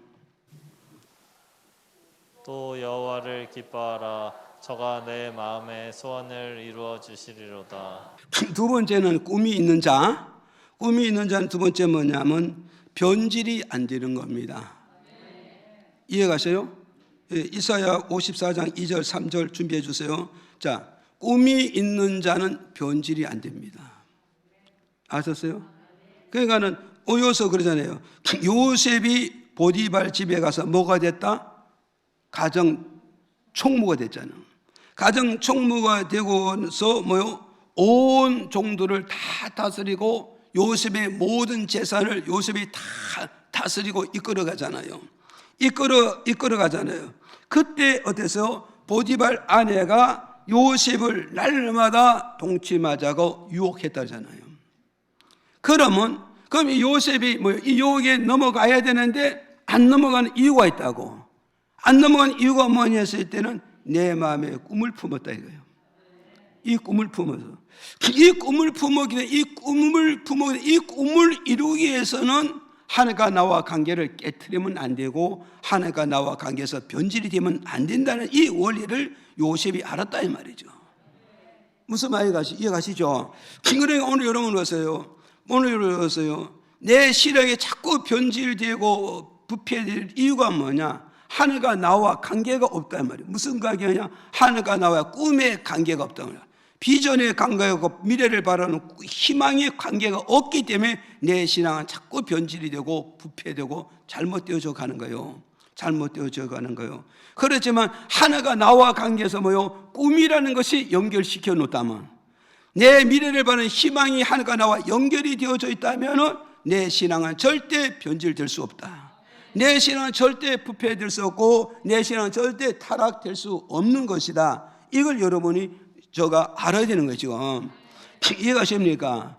또 여호와를 기뻐하라. 저가 내 마음의 소원을 이루어 주시리로다. 두 번째는 꿈이 있는 자. 꿈이 있는 자는 두 번째 뭐냐면 변질이 안 되는 겁니다. 이해가세요? 이사야 54장 2절 3절 준비해 주세요. 자, 꿈이 있는 자는 변질이 안 됩니다. 아셨어요? 그러니까는 오요서 그러잖아요. 요셉이 보디발 집에 가서 뭐가 됐다? 가정 총무가 됐잖아. 가정 총무가 되고서 뭐요? 온 종들을 다 다스리고 요셉의 모든 재산을 요셉이 다 다스리고 이끌어 가잖아요. 이끌어 가잖아요. 그때 어때서 보디발 아내가 요셉을 날마다 동침하자고 유혹했다잖아요. 그럼 이 요셉이 이 유혹에 넘어가야 되는데 안 넘어가는 이유가 있다고. 안 넘어가는 이유가 뭐냐 했을 때는 내 마음에 꿈을 품었다 이거예요. 이 꿈을 품어서 이 꿈을 이루기 위해서는 하나님과 나와 관계를 깨트리면 안 되고 하나님과 나와 관계에서 변질이 되면 안 된다는 이 원리를 요셉이 알았다 이 말이죠. 무슨 말인지 이해가시죠? 그러니까 오늘 여러분 보세요. 내 시력이 자꾸 변질되고 부패될 이유가 뭐냐? 하늘과 나와 관계가 없단 말이에요. 무슨 관계냐? 하늘과 나와 꿈의 관계가 없단 말이에요. 비전의 관계가 없고 미래를 바라는 희망의 관계가 없기 때문에 내 신앙은 자꾸 변질이 되고 부패되고 잘못되어져 가는 거예요. 그렇지만 하나가 나와 관계에서 꿈이라는 것이 연결시켜 놓다면, 내 미래를 바라는 희망이 하나가 나와 연결이 되어져 있다면 내 신앙은 절대 변질될 수 없다. 내 신앙은 절대 부패될 수 없고 내 신앙은 절대 타락될 수 없는 것이다. 이걸 여러분이 알아야 되는 거예요 지금. 이해가십니까?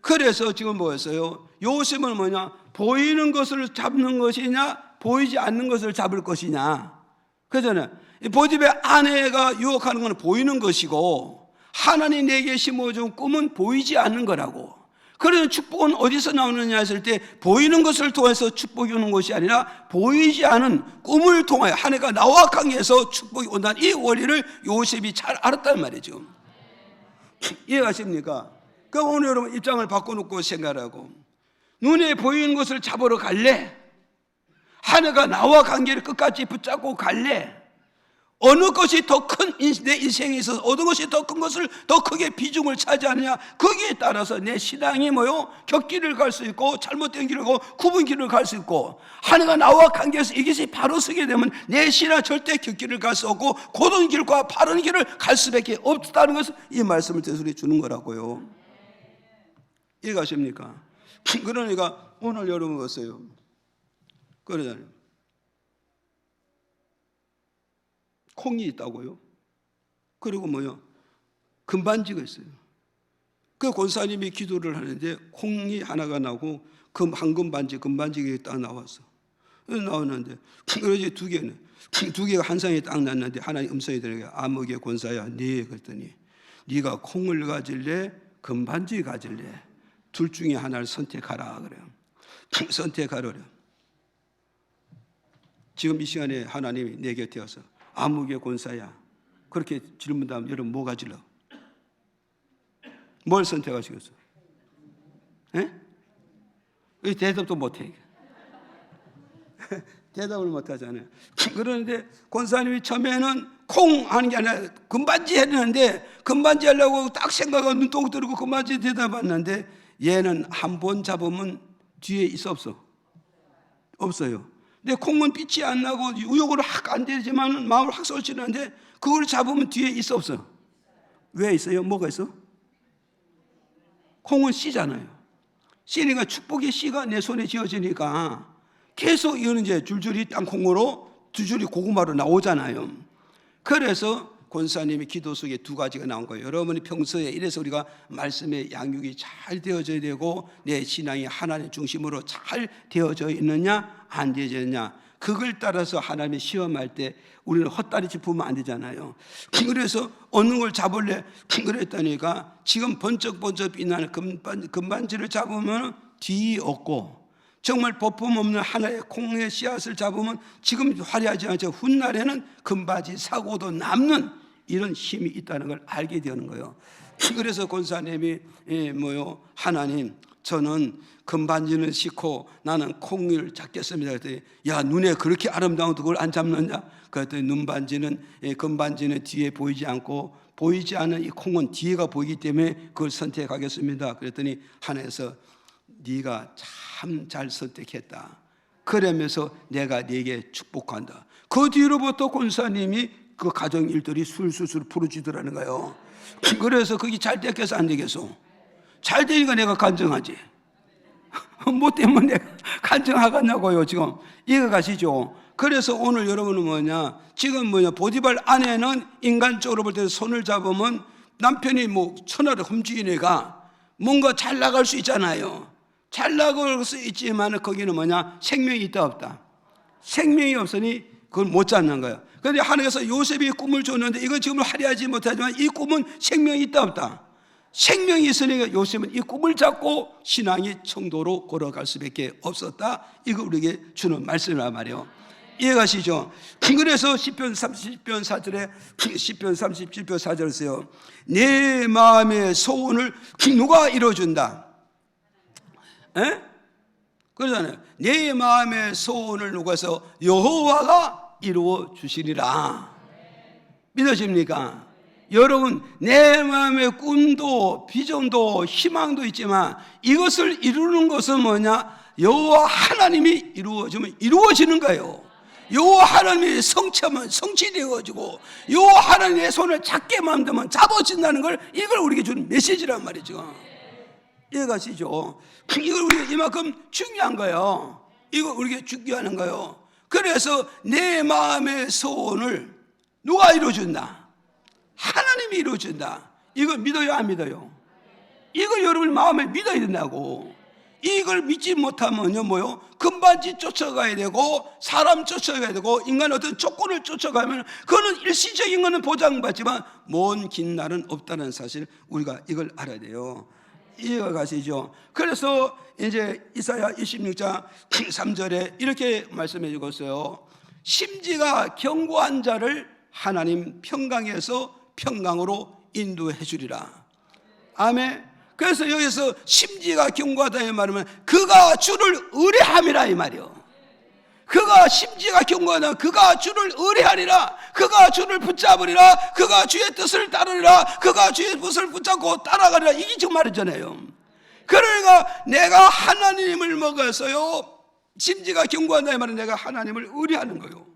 그래서 지금 뭐였어요? 요셉은 뭐냐? 보이는 것을 잡는 것이냐 보이지 않는 것을 잡을 것이냐. 그잖아요. 보디발 아내가 유혹하는 건 보이는 것이고 하나님 내게 심어준 꿈은 보이지 않는 거라고. 그래서 축복은 어디서 나오느냐 했을 때 보이는 것을 통해서 축복이 오는 것이 아니라 보이지 않은 꿈을 통하여 하나님과 나와 관계에서 축복이 온다는 이 원리를 요셉이 잘 알았단 말이죠. 이해가십니까? 그럼 오늘 여러분 입장을 바꿔놓고 생각하고, 눈에 보이는 것을 잡으러 갈래? 하나님과 나와 관계를 끝까지 붙잡고 갈래? 어느 것이 더 큰 내 인생에 있어서 어느 것이 더 큰 것을 더 크게 비중을 차지하느냐, 거기에 따라서 내 신앙이 격길을 갈 수 있고 잘못된 길을 가고 굽은 길을 갈 수 있고, 하나님과 나와 관계에서 이것이 바로 서게 되면 내 신앙 절대 격길을 갈 수 없고 곧은 길과 바른 길을 갈 수밖에 없다는 것을 이 말씀을 대수리 주는 거라고요. 이해가십니까? 그러니까 오늘 여러분 보세요. 그러잖아요. 콩이 있다고요. 그리고 뭐요? 금반지가 있어요. 그 권사님이 기도를 하는데 콩이 하나가 나고 황금 반지, 금반지가 딱 나왔어. 나오는데 그러지 두 개가 한 상에 딱 났는데 하나님 음성이 들어가 아무개 권사야, 네 그랬더니 네가 콩을 가질래, 금반지 가질래? 둘 중에 하나를 선택하라 그래요. 선택하라. 지금 이 시간에 하나님이 내 곁에 와서 아무개 권사야 그렇게 질문하면 여러분 뭐 가질러? 뭘 선택하시겠어? 예? 대답도 못해. 대답을 못하잖아요. 그런데 권사님이 처음에는 콩 하는 게 아니라 금반지 했는데 금반지 하려고 딱 생각하고 눈독 들고 금반지 대답했는데 얘는 한 번 잡으면 뒤에 있어 없어? 없어요. 근데 콩은 빛이 안 나고 유혹으로 확 안 되지만 마음을 확 설치는데 그걸 잡으면 뒤에 있어 없어? 왜 있어요? 뭐가 있어? 콩은 씨잖아요. 씨니까 축복의 씨가 내 손에 쥐어지니까 계속 이거는 이제 줄줄이 땅콩으로 줄줄이 고구마로 나오잖아요. 그래서 권사님이 기도 속에 두 가지가 나온 거예요. 여러분이 평소에 이래서 우리가 말씀의 양육이 잘 되어져야 되고 내 신앙이 하나님 중심으로 잘 되어져 있느냐 안 되어져 있느냐 그걸 따라서 하나님이 시험할 때 우리는 헛다리 짚으면 안 되잖아요. 그래서 어느 걸 잡을래? 그랬다니까 지금 번쩍번쩍 빛나는 금반지를 잡으면 뒤 없고 정말 버품 없는 하나의 콩의 씨앗을 잡으면 지금 화려하지 않죠. 훗날에는 금바지 사고도 남는 이런 힘이 있다는 걸 알게 되는 거예요. 그래서 권사님이 하나님 저는 금반지는 싣고 나는 콩을 잡겠습니다. 그랬더니 야 눈에 그렇게 아름다운 그걸 안 잡느냐? 그랬더니 금반지는 뒤에 보이지 않고 보이지 않는 이 콩은 뒤에가 보이기 때문에 그걸 선택하겠습니다. 그랬더니 하나님께서 네가 참 잘 선택했다. 그러면서 내가 네게 축복한다. 그 뒤로부터 권사님이 그 가정 일들이 술술술 부르짖더라는 거예요. 그래서 그게 잘 됐겠어 안 되겠어? 잘 되니까 내가 간증하지. 뭐 때문에 내가 간증하겠냐고요 지금. 이해 가시죠? 그래서 오늘 여러분은 지금 보디발 아내는 인간적으로 볼 때 손을 잡으면 남편이 천하를 훔치긴 애가 뭔가 잘 나갈 수 있잖아요. 잘 나갈 수 있지만 거기는 생명이 있다 없다? 생명이 없으니 그걸 못 잡는 거예요. 그런데 하나님께서 요셉이 꿈을 줬는데 이건 지금 화려하지 못하지만 이 꿈은 생명이 있다 없다? 생명이 있으니까 요셉은 이 꿈을 잡고 신앙이 청도로 걸어갈 수밖에 없었다. 이거 우리에게 주는 말씀이란 말이에요. 이해가시죠? 그래서 시편 37편 4절에 써요. 내 마음의 소원을 누가 이루어준다? 에? 그러잖아요. 내 마음의 소원을 누가서 여호와가 이루어 주시리라. 믿어집니까? 여러분 내 마음의 꿈도 비전도 희망도 있지만 이것을 이루는 것은 여호와 하나님이 이루어지면 이루어지는 거예요. 여호와 하나님이 성취하면 성취되어지고 여호와 하나님의 손을 잡게 만들면 잡아진다는 걸 이걸 우리에게 주는 메시지란 말이죠. 이해가시죠? 이걸 우리가 이만큼 중요한 거예요. 이거 우리에게 중요한 거예요. 그래서 내 마음의 소원을 누가 이루어준다? 하나님이 이루어준다. 이걸 믿어요 안 믿어요? 이걸 여러분 마음에 믿어야 된다고. 이걸 믿지 못하면요 금반지 쫓아가야 되고 사람 쫓아가야 되고 인간 어떤 조건을 쫓아가면 그거는 일시적인 거는 보장받지만 먼 긴 날은 없다는 사실 우리가 이걸 알아야 돼요. 이해가 가시죠? 그래서 이제 이사야 26장 3절에 이렇게 말씀해 주고 있어요. 심지가 견고한 자를 하나님 평강에서 평강으로 인도해 주리라. 아멘. 그래서 여기서 심지가 견고하다 이 말하면 그가 주를 의뢰함이라 이 말이요. 그가 심지가 견고하다 그가 주를 의뢰하리라. 그가 주를 붙잡으리라. 그가 주의 뜻을 따르리라. 그가 주의 뜻을 붙잡고 따라가리라. 이게 지금 말이잖아요. 그러니까 내가 하나님을 먹어서요 심지가 견고하다 이 말은 내가 하나님을 의뢰하는 거예요.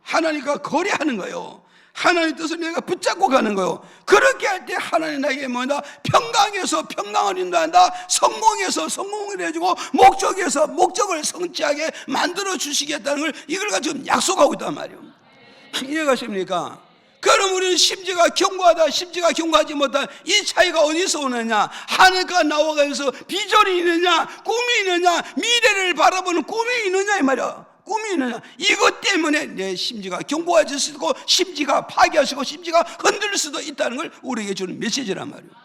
하나님과 거래하는 거예요. 하나님의 뜻을 내가 붙잡고 가는 거예요. 그렇게 할 때 하나님 나에게 평강에서 평강을 인도한다. 성공에서 성공을 해주고 목적에서 목적을 성취하게 만들어 주시겠다는 걸 이걸 가지고 약속하고 있단 말이에요. 이해가십니까? 그럼 우리는 심지가 견고하다, 심지가 견고하지 못한 이 차이가 어디서 오느냐? 하늘과 나와가서 비전이 있느냐, 꿈이 있느냐, 미래를 바라보는 꿈이 있느냐 이 말이야. 꿈이 있느냐? 이것 때문에 내 심지가 견고해질 수도 있고, 심지가 파괴하시고, 심지가 흔들릴 수도 있다는 걸 우리에게 주는 메시지란 말이야.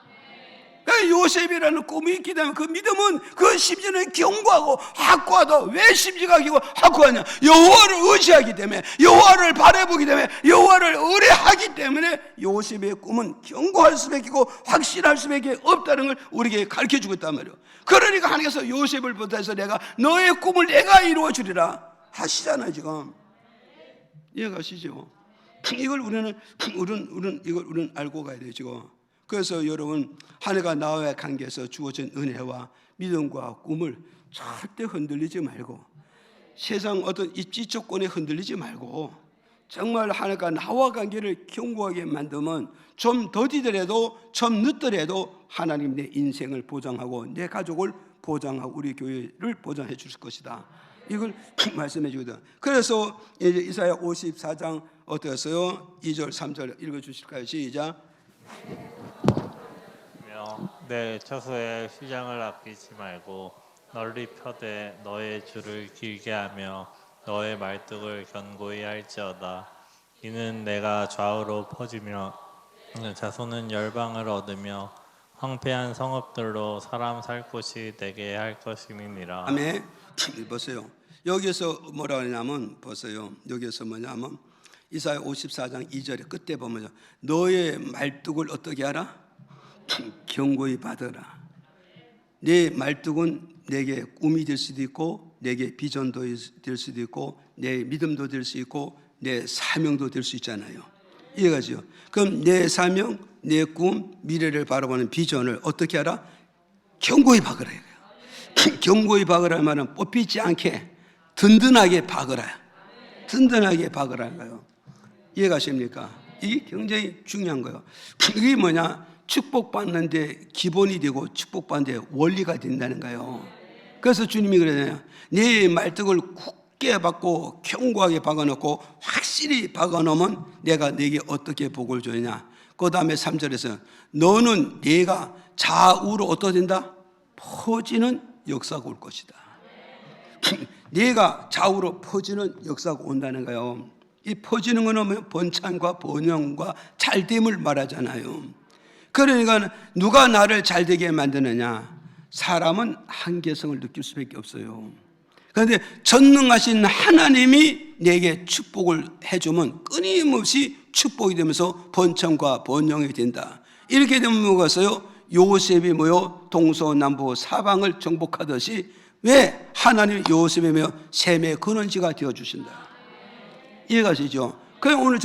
요셉이라는 꿈이 있기 때문에 그 믿음은, 그 심지는 견고하고 확고하다. 왜 심지가 견고하고 확고하냐? 여호와를 의지하기 때문에, 여호와를 바라보기 때문에, 여호와를 의뢰하기 때문에 요셉의 꿈은 견고할 수밖에 없고 확실할 수밖에 없다는 걸 우리에게 가르쳐주고 있단 말이에요. 그러니까 하나님께서 요셉을 부탁해서 내가 너의 꿈을 내가 이루어주리라 하시잖아요. 지금 이해가시죠? 이걸 우리는 알고 가야 돼요. 지금. 그래서 여러분, 하나님과 나와의 관계에서 주어진 은혜와 믿음과 꿈을 절대 흔들리지 말고, 세상 어떤 입지 조건에 흔들리지 말고, 정말 하나님과 나와 관계를 견고하게 만들면 좀 더디더라도, 좀 늦더라도 하나님 내 인생을 보장하고 내 가족을 보장하고 우리 교회를 보장해 주실 것이다. 이걸 말씀해 주거든. 그래서 이제 이사야 54장 어떠세요? 2절 3절 읽어 주실까요? 시작. 내 처소에 휘장을 아끼지 말고 널리 펴되 너의 줄을 길게 하며 너의 말뚝을 견고히 할지어다. 이는 내가 좌우로 퍼지며 자손은 열방을 얻으며 황폐한 성읍들로 사람 살 곳이 되게 할 것임이니라. 아멘. 보세요. 여기서 뭐라 하냐면, 보세요. 여기서 뭐냐면 이사야 54장 2절의 끝에 보면 너의 말뚝을 어떻게 하라? 견고히 받으라. 내 말뚝은 내게 꿈이 될 수도 있고, 내게 비전도 될 수도 있고, 내 믿음도 될 수 있고, 내 사명도 될 수 있잖아요. 이해가죠? 그럼 내 사명, 내 꿈, 미래를 바라보는 비전을 어떻게 하라? 견고히 박으라 이거예요. 견고히 박으라 말은 뽑히지 않게 든든하게 박으라. 든든하게 박으라 이거예요. 이해가십니까? 이게 굉장히 중요한 거예요. 이게 뭐냐? 축복받는데 기본이 되고 축복받는데 원리가 된다는 거예요. 그래서 주님이 그러잖아요. 네 말뚝을 굳게 박고 견고하게 박아놓고 확실히 박아놓으면 내가 네게 어떻게 복을 주느냐. 그 다음에 3절에서 너는 네가 좌우로 어떻게 된다? 퍼지는 역사가 올 것이다. 네가 좌우로 퍼지는 역사가 온다는 거예요. 이 퍼지는 거는 번창과 번영과 잘됨을 말하잖아요. 그러니까 누가 나를 잘되게 만드느냐? 사람은 한계성을 느낄 수밖에 없어요. 그런데 전능하신 하나님이 내게 축복을 해주면 끊임없이 축복이 되면서 번창과 번영이 된다. 이렇게 되면 뭐가서요? 요셉이 뭐요? 동서남북 사방을 정복하듯이 왜 하나님이 요셉이 뭐요? 셈의 근원지가 되어주신다. 이해가시죠? 그럼 오늘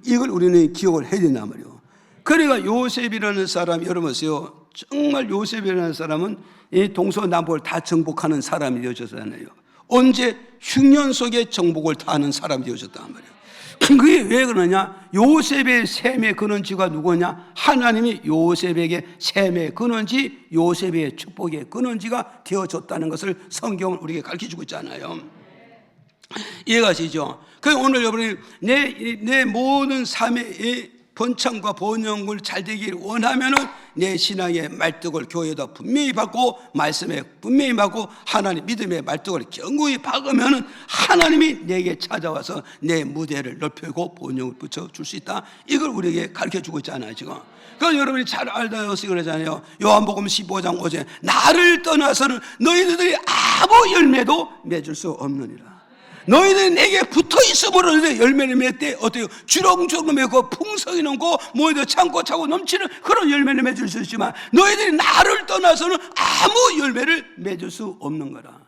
이걸 우리는 기억을 해야 된단 말이에요. 그러니까 요셉이라는 사람, 여러분 보세요. 정말 요셉이라는 사람은 이 동서남북을 다 정복하는 사람이 되어졌잖아요. 언제? 흉년 속에 정복을 다 하는 사람이 되어졌단 말이에요. 그게 왜 그러냐? 요셉의 셈의 근원지가 누구냐? 하나님이 요셉에게 셈의 근원지, 요셉의 축복의 근원지가 되어졌다는 것을 성경은 우리에게 가르쳐주고 있잖아요. 이해가시죠? 그래서 오늘 여러분이 내 모든 삶의 번창과 번영을 잘 되기를 원하면은 내 신앙의 말뚝을 교회에다 분명히 받고 말씀에 분명히 받고 하나님 믿음의 말뚝을 견고히 박으면은 하나님이 내게 찾아와서 내 무대를 넓히고 번영을 붙여줄 수 있다. 이걸 우리에게 가르쳐주고 있잖아요 지금. 그건 여러분이 잘 알다시피 그러잖아요. 요한복음 15장 5절 나를 떠나서는 너희들이 아무 열매도 맺을 수 없느니라. 너희들이 내게 붙어 있으므로 열매를 맺되 어때요? 주렁주렁 맺고 풍성이 넘고 뭐에도 참고 차고 넘치는 그런 열매를 맺을 수 있지만 너희들이 나를 떠나서는 아무 열매를 맺을 수 없는 거라.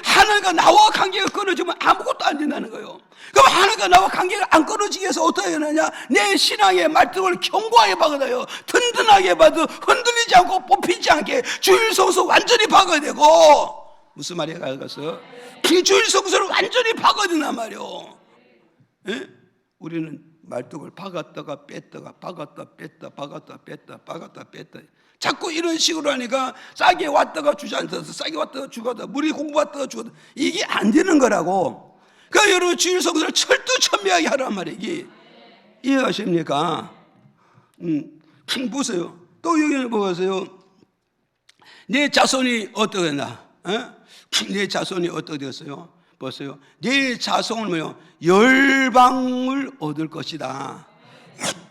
하나님과 나와 관계가 끊어지면 아무것도 안 된다는 거예요. 그럼 하나님과 나와 관계가 안 끊어지기 위해서 어떻게 하느냐? 내 신앙의 말뚝을 견고하게 박아요. 든든하게 박아 흔들리지 않고 뽑히지 않게 주일 성수 완전히 박아야 되고. 무슨 말이야? 알겠어요? 주일 성수를 완전히 박아야 된단 말이에요. 예? 우리는 말뚝을 박았다가 뺐다가 박았다 뺐다 박았다 뺐다 박았다 뺐다 자꾸 이런 식으로 하니까 싸게 왔다가 주저앉아서 싸게 왔다가 죽었다 물이 공부 왔다가 죽었다 이게 안 되는 거라고. 그러니까 여러분 주일 성수를 철두철미하게 하란 말이에요. 이게 이해하십니까? 보세요. 또 여기는 보세요. 내 자손이 어떻게 했나? 내 자손이 어떻게 되었어요? 보세요. 내 자손은 뭐요? 열방을 얻을 것이다.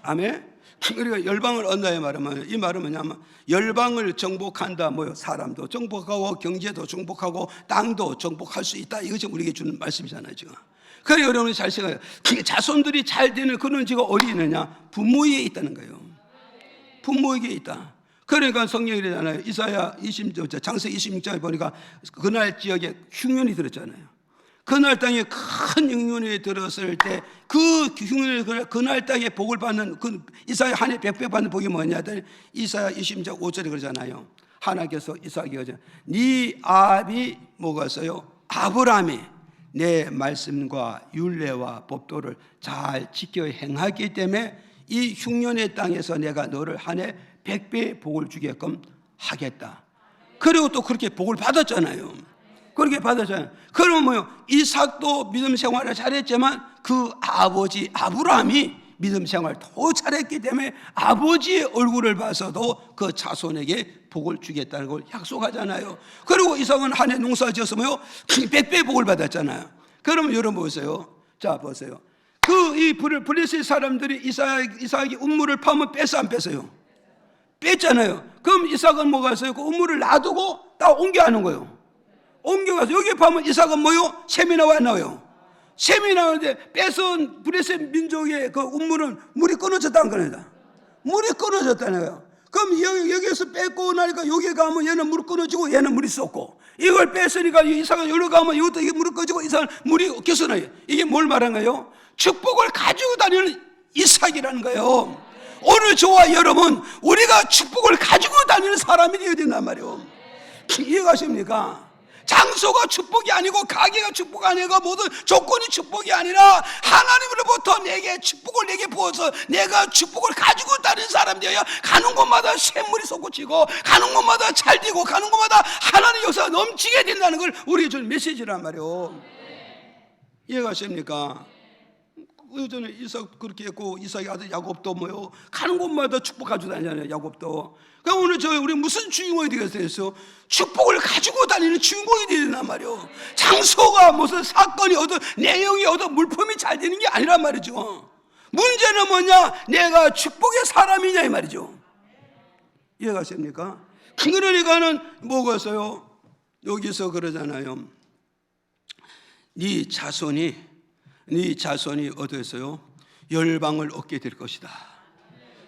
아멘. 그러니까 열방을 얻는다의 말은 이 말은 뭐냐면 열방을 정복한다. 뭐요? 사람도 정복하고 경제도 정복하고 땅도 정복할 수 있다. 이것이 우리에게 주는 말씀이잖아요, 지금. 그래 여러분이 잘 생각해요. 자손들이 잘 되는 그런 지가 어디 있느냐? 부모에게 있다는 거예요. 부모에게 있다. 그러니까 성경이 그러잖아요. 이사야 20장, 창세기 26장에 보니까 그날 지역에 흉년이 들었잖아요. 그날 땅에 큰 흉년이 들었을 때 그 흉년이 그날 땅에 복을 받는 그 이사야 한 해 100배 받는 복이 뭐냐? 이사야 20장 5절에 그러잖아요. 하나님께서 이삭에게 그러잖아요. 네 아비 뭐가서요? 아브라함이 내 말씀과 율례와 법도를 잘 지켜 행하기 때문에 이 흉년의 땅에서 내가 너를 한 해 100배 복을 주게끔 하겠다. 그리고 또 그렇게 복을 받았잖아요. 그렇게 받았잖아요. 그러면 뭐요? 이삭도 믿음 생활을 잘했지만 그 아버지 아브라함이 믿음 생활을 더 잘했기 때문에 아버지의 얼굴을 봐서도 그 자손에게 복을 주겠다는 걸 약속하잖아요. 그리고 이삭은 한 해 농사 지어서 뭐요? 100배 복을 받았잖아요. 그러면 여러분 보세요. 자, 보세요. 이 블레셋 사람들이 이삭이 우물을 파면 뺐어, 안 뺐어요? 뺐잖아요. 그럼 이삭은 뭐가 있어요? 그 우물을 놔두고 딱 옮겨가는 거예요. 옮겨가서 여기 파면 이삭은 뭐요? 샘이 나와 안 나와요? 샘이 나오는데 뺏은 블레셋 민족의 그 우물은 물이 끊어졌다는 거예요. 물이 끊어졌다는 거예요. 그럼 여기에서 뺏고 나니까 여기 가면 얘는 물이 끊어지고 얘는 물이 쏟고, 이걸 뺐으니까 이삭은 여기로 가면 이것도 이게 물이 꺼지고 이삭은 물이 개선해요. 이게 뭘 말하는 거예요? 축복을 가지고 다니는 이삭이라는 거예요. 오늘 저와 여러분, 우리가 축복을 가지고 다니는 사람이 되어야 된단 말이에요. 이해가십니까? 장소가 축복이 아니고 가게가 축복 아니고 모든 조건이 축복이 아니라 하나님으로부터 내게 축복을 내게 부어서 내가 축복을 가지고 다니는 사람 되어야 가는 곳마다 샘물이 솟구치고 가는 곳마다 잘 되고 가는 곳마다 하나님의 역사가 넘치게 된다는 걸 우리에게 주는 메시지란 말이에요. 이해가십니까? 전에 이삭 그렇게 했고 이삭의 아들 야곱도 뭐요? 가는 곳마다 축복 가지고 다니잖아요. 야곱도. 그러니까 오늘 우리 무슨 주인공이 되겠어요? 축복을 가지고 다니는 주인공이 되란 말이에요. 장소가 무슨 사건이 내용이 물품이 잘 되는 게 아니란 말이죠. 문제는 뭐냐? 내가 축복의 사람이냐 이 말이죠. 이해가십니까? 그러니까는 뭐겠어요? 여기서 그러잖아요. 네 자손이 어디서요? 열방을 얻게 될 것이다.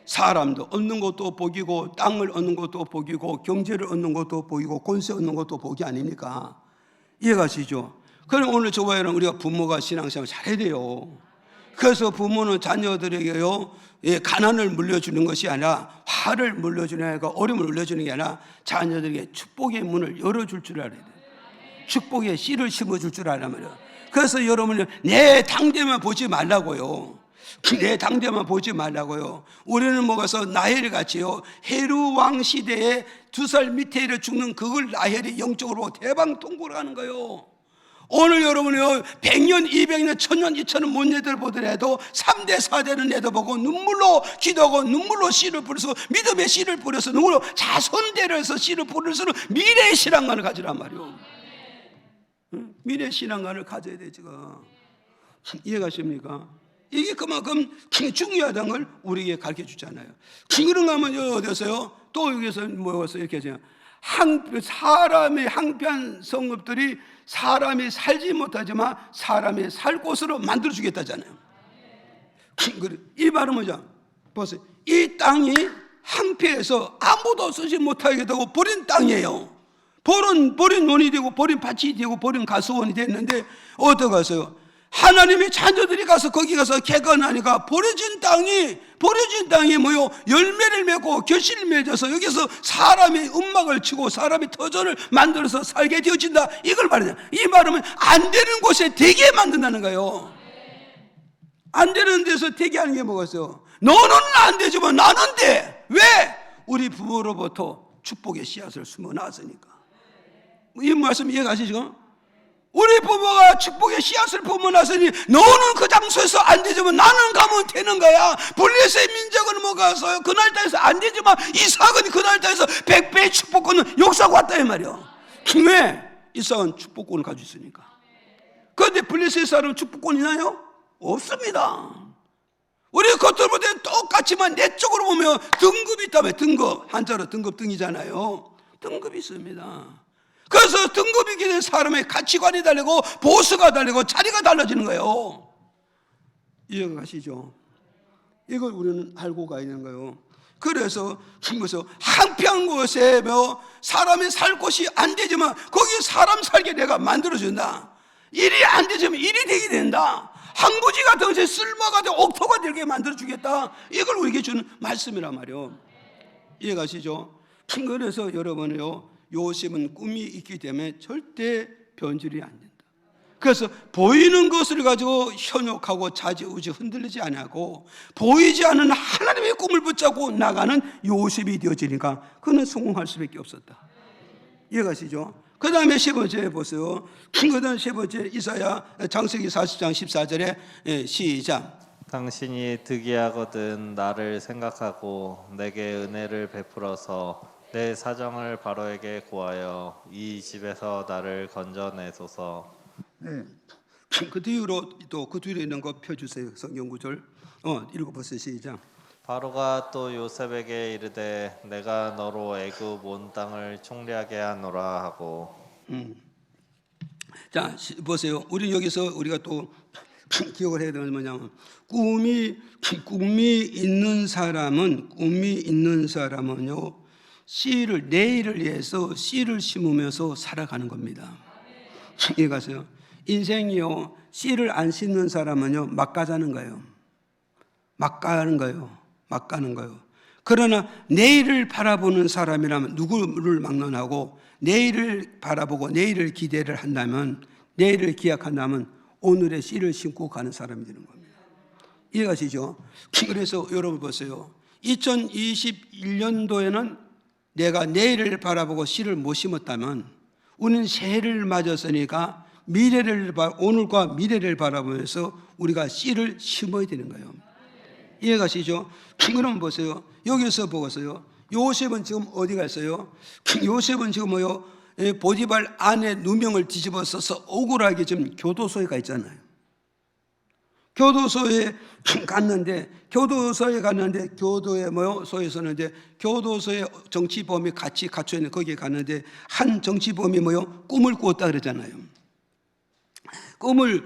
사람도 얻는 것도 복이고 땅을 얻는 것도 복이고 경제를 얻는 것도 복이고 권세 얻는 것도 복이 아닙니까? 이해가시죠? 그럼 오늘 저와 여러분 우리가 부모가 신앙생활 잘해야 돼요. 그래서 부모는 자녀들에게요 가난을 물려주는 것이 아니라 화를 물려주는 게 어려움을 물려주는 게 아니라 자녀들에게 축복의 문을 열어줄 줄 알아야 돼요. 축복의 씨를 심어줄 줄 알아야 말이에요. 그래서 여러분은 내 당대만 보지 말라고요. 내 당대만 보지 말라고요. 우리는 뭐가서 나헬 같이요. 헤루 왕 시대에 2살 밑에 죽는 그걸 나헬이 영적으로 대방통고를 하는 거예요. 오늘 여러분이요 100년, 200년, 1000년, 2000년 못 애들 보더라도 3대, 4대는 애들보고 눈물로 기도하고 눈물로 씨를 뿌려서 믿음의 씨를 뿌려서 눈물로 자손대를 해서 씨를 뿌려서 미래의 신앙관을 가지란 말이에요. 미래 신앙관을 가져야 돼 지금. 이해가십니까? 이게 그만큼 중요하다는 걸 우리에게 가르쳐 주잖아요. 그런가 하면 어디서요? 또 여기서 뭐였어요? 이렇게 하죠. 사람의 한편 성읍들이 사람이 살지 못하지만 사람이 살 곳으로 만들어 주겠다잖아요. 이 말은 뭐죠? 보세요. 이 땅이 항폐해서 아무도 쓰지 못하게 되고 버린 땅이에요. 버린 논이 되고 버린 밭이 되고 버린 가수원이 됐는데 어디 가서요? 하나님의 자녀들이 가서 거기 가서 개간하니까 버려진 땅이 뭐요? 열매를 맺고 결실을 맺어서 여기서 사람이 음막을 치고 사람이 터전을 만들어서 살게 되어진다. 이걸 말하냐? 이 말하면 안 되는 곳에 되게 만든다는 거예요. 안 되는 데서 되게 하는 게 뭐겠어요? 너는 안 되지만 나는 돼. 왜? 우리 부모로부터 축복의 씨앗을 숨어 놨으니까. 이 말씀 이해가시죠? 우리 부모가 축복의 씨앗을 품어놨으니 너는 그 장소에서 안 되지만 나는 가면 되는 거야. 블레셋 민족은 뭐 가서 그날 따에서 안 되지만 이삭은 그날 따에서 100배의 축복권을 역사하고 왔다 이 말이야. 왜? 이삭은 축복권을 가지고 있으니까. 그런데 블레셋 사람은 축복권 있나요? 없습니다. 우리 겉으로보다 똑같지만 내적으로 보면 등급이 있다며. 등급, 한자로 등급 등이잖아요. 등급이 있습니다. 그래서 등급이 있게 된 사람의 가치관이 다르고 보수가 다르고 자리가 달라지는 거예요. 이해가 가시죠? 이걸 우리는 알고 가야 되는 거예요. 그래서 한평 곳에 사람이 살 곳이 안 되지만 거기 사람 살게 내가 만들어준다. 일이 안 되지만 일이 되게 된다. 항부지 같은 것이 쓸모가 되고 옥토가 되게 만들어주겠다. 이걸 우리에게 주는 말씀이란 말이에요. 이해가시죠? 그래서 여러분요, 요셉은 꿈이 있기 때문에 절대 변질이 안 된다. 그래서 보이는 것을 가지고 현혹하고 좌지우지 흔들리지 않고 보이지 않는 하나님의 꿈을 붙잡고 나가는 요셉이 되어지니까 그는 성공할 수밖에 없었다. 이해가시죠? 그 다음에 세 번째 보세요. 그 다음 세 번째 이사야 창세기 40장 14절에 시작. 당신이 득이하거든 나를 생각하고 내게 은혜를 베풀어서 내 사정을 바로에게 구하여 이 집에서 나를 건져내소서. 네. 그 뒤로 또 그 뒤로 있는 거 펴주세요. 성경 구절 읽어보세요. 시작. 바로가 또 요셉에게 이르되 내가 너로 애굽 온 땅을 총리하게 하노라 하고. 자 보세요. 우리 여기서 우리가 또 기억을 해야 되는 뭐냐면 꿈이 있는 사람은요 씨를 내일을 위해서 씨를 심으면서 살아가는 겁니다. 이해가세요? 인생이요 씨를 안 심는 사람은요 막 가자는 거예요. 막 가는 거예요. 그러나 내일을 바라보는 사람이라면 누구를 막론하고 내일을 바라보고 내일을 기대를 한다면 내일을 기약한다면 오늘의 씨를 심고 가는 사람이 되는 겁니다. 이해가시죠? 그래서 여러분 보세요. 2021년도에는 내가 내일을 바라보고 씨를 못 심었다면 우리는 새해를 맞았으니까 오늘과 미래를 바라보면서 우리가 씨를 심어야 되는 거예요. 이해가시죠? 그럼 보세요. 여기서 보세요. 요셉은 지금 어디 갔어요? 요셉은 지금 보디발 아내 누명을 뒤집어 써서 억울하게 지금 교도소에 가 있잖아요. 교도소에 갔는데 교도소에서는 이제 교도소에 정치범이 같이 갇혀 있는 거기에 갔는데 한 정치범이 꿈을 꾸었다 그러잖아요. 꿈을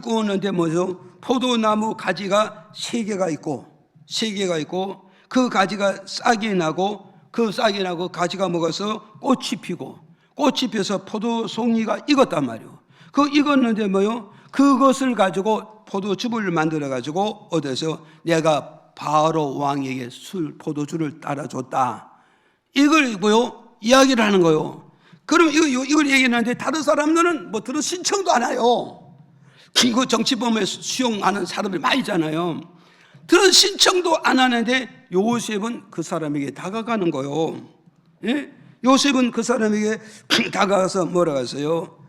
꾸었는데 포도나무 가지가 3개가 있고 그 가지가 싹이 나고 가지가 먹어서 꽃이 피어서 포도송이가 익었단 말이에요. 익었는데 그것을 가지고 포도즙을 만들어 가지고 얻어서 내가 바로 왕에게 포도주를 따라줬다. 이걸 이야기를 하는 거예요. 그럼 이걸 얘기하는데 다른 사람들은 들은 신청도 안 해요. 그 정치범에 수용하는 사람들이 많이 있잖아요. 들은 신청도 안 하는데 요셉은 그 사람에게 다가가는 거예요. 예? 요셉은 그 사람에게 다가가서 뭐라고 했어요?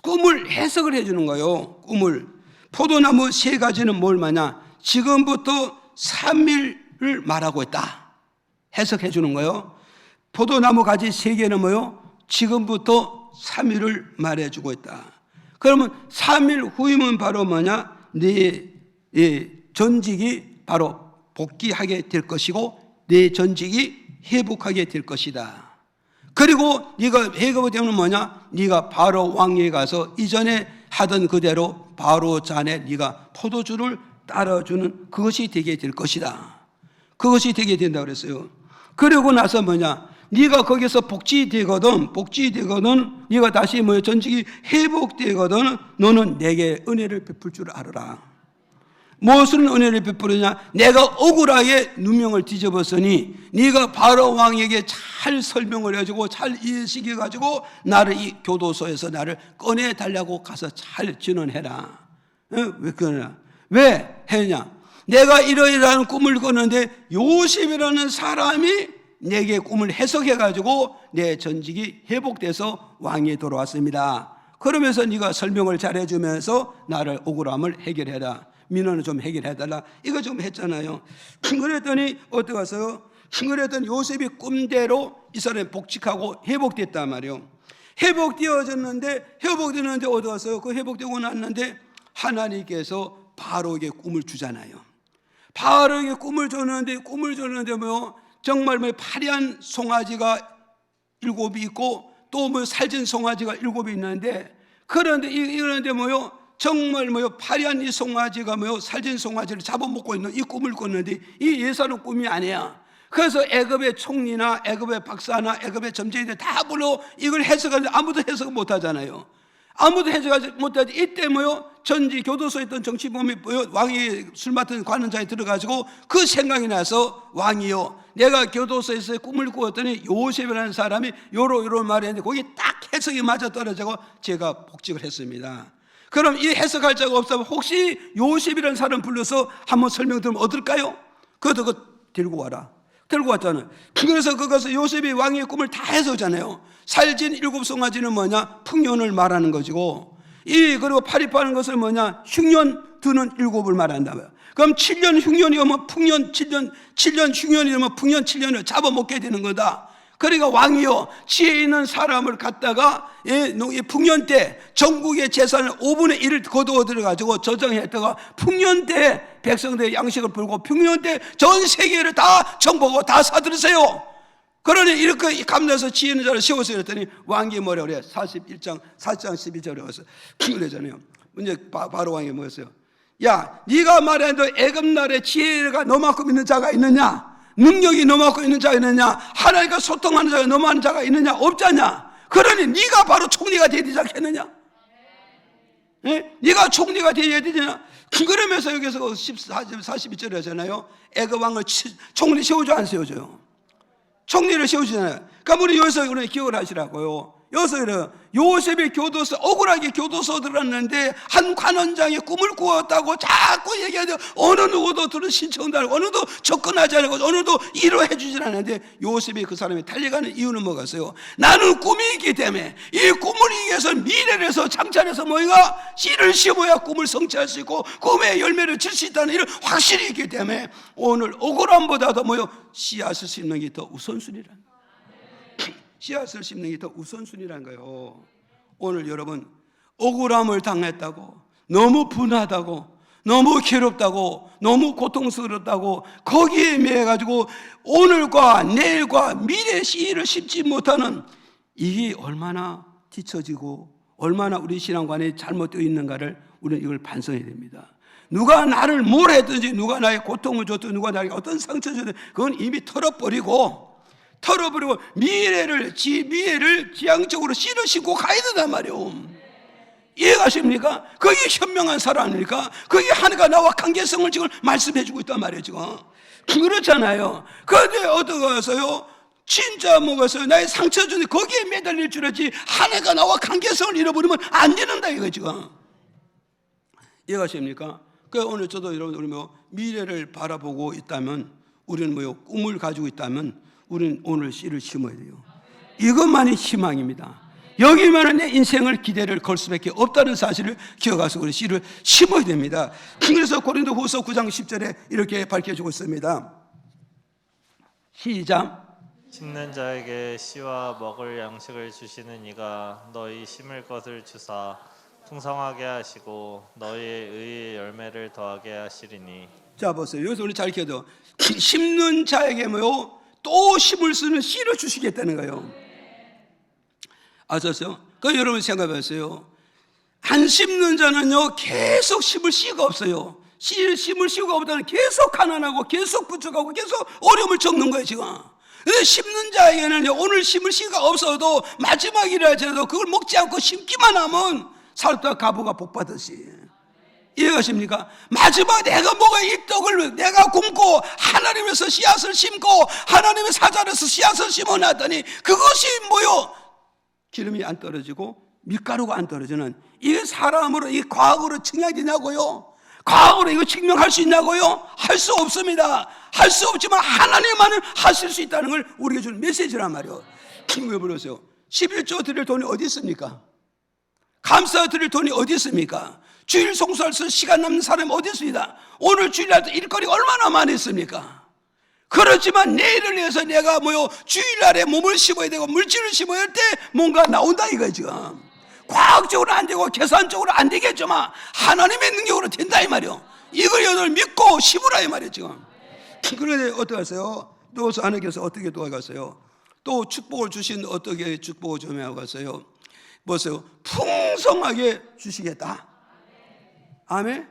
꿈을 해석을 해주는 거예요. 꿈을. 포도나무 3가지는 뭘 말하냐? 지금부터 3일을 말하고 있다. 해석해 주는 거예요. 포도나무 가지 3개는 지금부터 3일을 말해주고 있다. 그러면 3일 후이면 바로 뭐냐? 네 전직이 바로 복귀하게 될 것이고 네 전직이 회복하게 될 것이다. 그리고 네가 회복이 되면 뭐냐? 네가 바로 왕에게 가서 이전에 하던 그대로 바로 잔에 네가 포도주를 따라주는 그것이 되게 될 것이다. 그것이 되게 된다 그랬어요. 그러고 나서 뭐냐? 네가 거기서 복지되거든 네가 다시 전직이 회복되거든 너는 내게 은혜를 베풀 줄 알아라. 무엇을 은혜를 베푸느냐? 내가 억울하게 누명을 뒤집었으니 네가 바로 왕에게 잘 설명을 해주고 잘 이해시켜가지고 나를 이 교도소에서 나를 꺼내달라고 가서 잘 진언해라. 왜 그러냐? 왜 했냐? 내가 이러이러한 꿈을 꿨는데 요셉이라는 사람이 내게 꿈을 해석해가지고 내 전직이 회복돼서 왕이 돌아왔습니다. 그러면서 네가 설명을 잘해주면서 나를 억울함을 해결해라. 민원을 좀 해결해달라. 이거 좀 했잖아요. 그랬더니 어떻게 왔어요? 그랬더니 요셉이 꿈대로 이 사람이 복직하고 회복됐단 말이에요. 회복되었는데 어디 갔어요? 그 회복되고 났는데 하나님께서 바로에게 꿈을 주잖아요. 바로에게 꿈을 줬는데 뭐 정말 뭐 파리한 송아지가 7이 있고 또 뭐 살찐 송아지가 7이 있는데 그런데 뭐요? 정말 뭐요? 파리한 이 송아지가 뭐요? 살찐 송아지를 잡아먹고 있는 이 꿈을 꿨는데 이 예사는 꿈이 아니야. 그래서 애굽의 총리나 애굽의 박사나 애굽의 점쟁이들 다 불러 이걸 해석하는데 아무도 해석 못 하잖아요. 아무도 해석하지 못하지. 이때 뭐요? 전지 교도소에 있던 정치범이 왕이 술 맡은 관원장이 들어가지고 그 생각이 나서 왕이요, 내가 교도소에서 꿈을 꾸었더니 요셉이라는 사람이 요로 말했는데 거기 딱 해석이 맞아 떨어지고 제가 복직을 했습니다. 그럼 이 해석할 자가 없으면 혹시 요셉이라는 사람 불러서 한번 설명 들으면 어떨까요? 그거 데리고 와라. 들고 왔잖아요. 그래서 그것을 요셉이 왕의 꿈을 다 해서잖아요. 살찐 7송아지는 뭐냐? 풍년을 말하는 것이고, 그리고 파리파는 것을 뭐냐? 흉년 드는 7을 말한다고요. 그럼 7년 흉년이면 풍년 7년 흉년이면 풍년 7년을 잡아먹게 되는 거다. 그러니까 왕이요, 지혜 있는 사람을 갖다가 풍년 때 전국의 재산을 5분의 1을 거두어 들어가지고 저정했다가 풍년 때 백성들의 양식을 풀고 풍년 때 전 세계를 다 정복하고 다 사들으세요. 그러니 이렇게 감나서 지혜 있는 자를 세웠어요. 그랬더니 왕이 뭐라 그래? 41장 12절에 와서 그러잖아요. 문제 바로 왕이 뭐였어요? 야, 네가 말했는데 애굽 나라에 지혜가 너만큼 있는 자가 있느냐? 능력이 너만큼 있는 자가 있느냐? 하나님과 소통하는 자가 너만한 자가 있느냐? 없잖냐? 그러니 네가 바로 총리가 되지 않겠느냐? 네가 총리가 되어야 되잖아. 그러면서 여기서 42절에 하잖아요. 애굽 왕을 총리 세워줘 안 세워줘요? 총리를 세우시잖아요. 그러니까 우리 여기서 기억을 하시라고요. 여기서 요셉이 억울하게 교도소 들었는데 한 관원장이 꿈을 꾸었다고 자꾸 얘기하는데 어느 누구도 들은 신청도 안 하고 어느 누구도 접근하지 않고 어느 누구도 이해해 주질 않는데 요셉이 그 사람이 달려가는 이유는 뭐겠어요? 나는 꿈이 있기 때문에 이 꿈을 위해서 미래를 해서 창찰해서 뭐가 씨를 심어야 꿈을 성취할 수 있고 꿈의 열매를 줄 수 있다는 이런 확신이 있기 때문에 오늘 억울함보다도 씨앗을 심는 게 더 우선순위란, 씨앗을 심는 게 더 우선순위라는 거예요. 오늘 여러분 억울함을 당했다고, 너무 분하다고, 너무 괴롭다고, 너무 고통스럽다고 거기에 매여가지고 오늘과 내일과 미래 씨를 심지 못하는 이게 얼마나 뒤처지고 얼마나 우리 신앙관에 잘못되어 있는가를 우리는 이걸 반성해야 됩니다. 누가 나를 뭘 했든지, 누가 나의 고통을 줬든, 누가 나에게 어떤 상처를 줬든 그건 이미 털어버리고 미래를 지향적으로 씨를 심고 가야 된단 말이에요. 이해가십니까? 그게 현명한 사람 아닙니까? 그게 하나가 나와 관계성을 지금 말씀해주고 있단 말이에요. 지금 그렇잖아요. 그런데 어떠가서요? 진짜 뭐겠어요? 나의 상처 주는데 거기에 매달릴 줄 알지 하나가 나와 관계성을 잃어버리면 안 되는다 이거 지금. 이해가십니까? 그래서 오늘 저도 여러분 우리 미래를 바라보고 있다면, 우리는 꿈을 가지고 있다면 우리는 오늘 씨를 심어야 돼요. 이것만이 희망입니다. 여기만은 내 인생을 기대를 걸 수밖에 없다는 사실을 기억하서 우리 씨를 심어야 됩니다. 그래서 고린도후서 9장 10절에 이렇게 밝혀주고 있습니다. 시작. 심는 자에게 씨와 먹을 양식을 주시는 이가 너희 심을 것을 주사 풍성하게 하시고 너희의 의의 열매를 더하게 하시리니. 자 보세요. 여기서 우리 잘 기억해요. 심는 자에게 또 심을 수 있는 씨를 주시겠다는 거예요. 아셨어요? 그 여러분 생각해보세요. 안 심는 자는요 계속 심을 씨가 없어요. 씨를 심을 씨가 없다는 계속 가난하고 계속 부족하고 계속 어려움을 겪는 거예요 지금. 근데 심는 자에게는 오늘 심을 씨가 없어도 마지막이라 할지라도 그걸 먹지 않고 심기만 하면 살다 가부가 복받듯이. 이해가십니까? 마지막 내가 먹어 이 떡을 내가 굶고 하나님에서 씨앗을 심고 하나님의 사자로서 씨앗을 심어놨더니 그것이 기름이 안 떨어지고 밀가루가 안 떨어지는, 이게 사람으로 이 과학으로 측량이 되냐고요? 과학으로 이거 증명할 수 있냐고요? 할 수 없습니다. 할 수 없지만 하나님만은 하실 수 있다는 걸 우리에게 주는 메시지란 말이에요. 왜 그러세요? 11조 드릴 돈이 어디 있습니까? 감사드릴 돈이 어디 있습니까? 주일 송수할 수 시간 남는 사람이 어디 있습니다. 오늘 주일날 일거리 얼마나 많이 있습니까? 그렇지만 내일을 위해서 내가 주일날에 몸을 심어야 되고 물질을 심어야 할 때 뭔가 나온다 이거예요. 지금 과학적으로 안 되고 계산적으로 안 되겠지만 하나님의 능력으로 된다 이 말이요. 이걸 여러분 믿고 심으라 이 말이에요. 지금 그런데 어떻게 하세요? 또 하나님께서 어떻게 도와갔어요? 또 축복을 주신 어떻게 축복을 좀 해갔어요? 보세요. 풍성하게 주시겠다. 아멘.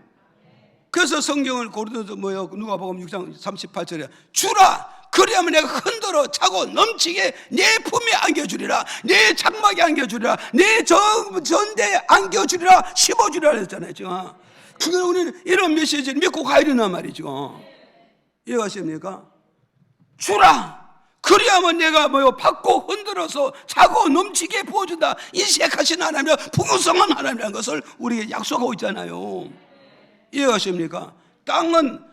그래서 성경을 고린도서 누가복음 6장 38절에 주라 그리하면 내가 흔들어 차고 넘치게 내 품에 안겨주리라, 내 장막에 안겨주리라, 내 전대에 안겨주리라, 심어주리라 했잖아요. 지금 그걸 우리는 이런 메시지를 믿고 가야 된단 말이죠. 이해가십니까? 주라 그리하면 내가 받고 흔들어서 차고 넘치게 부어준다. 인색하신 하나님이라 풍성한 하나님이라는 것을 우리에게 약속하고 있잖아요. 이해가십니까? 땅은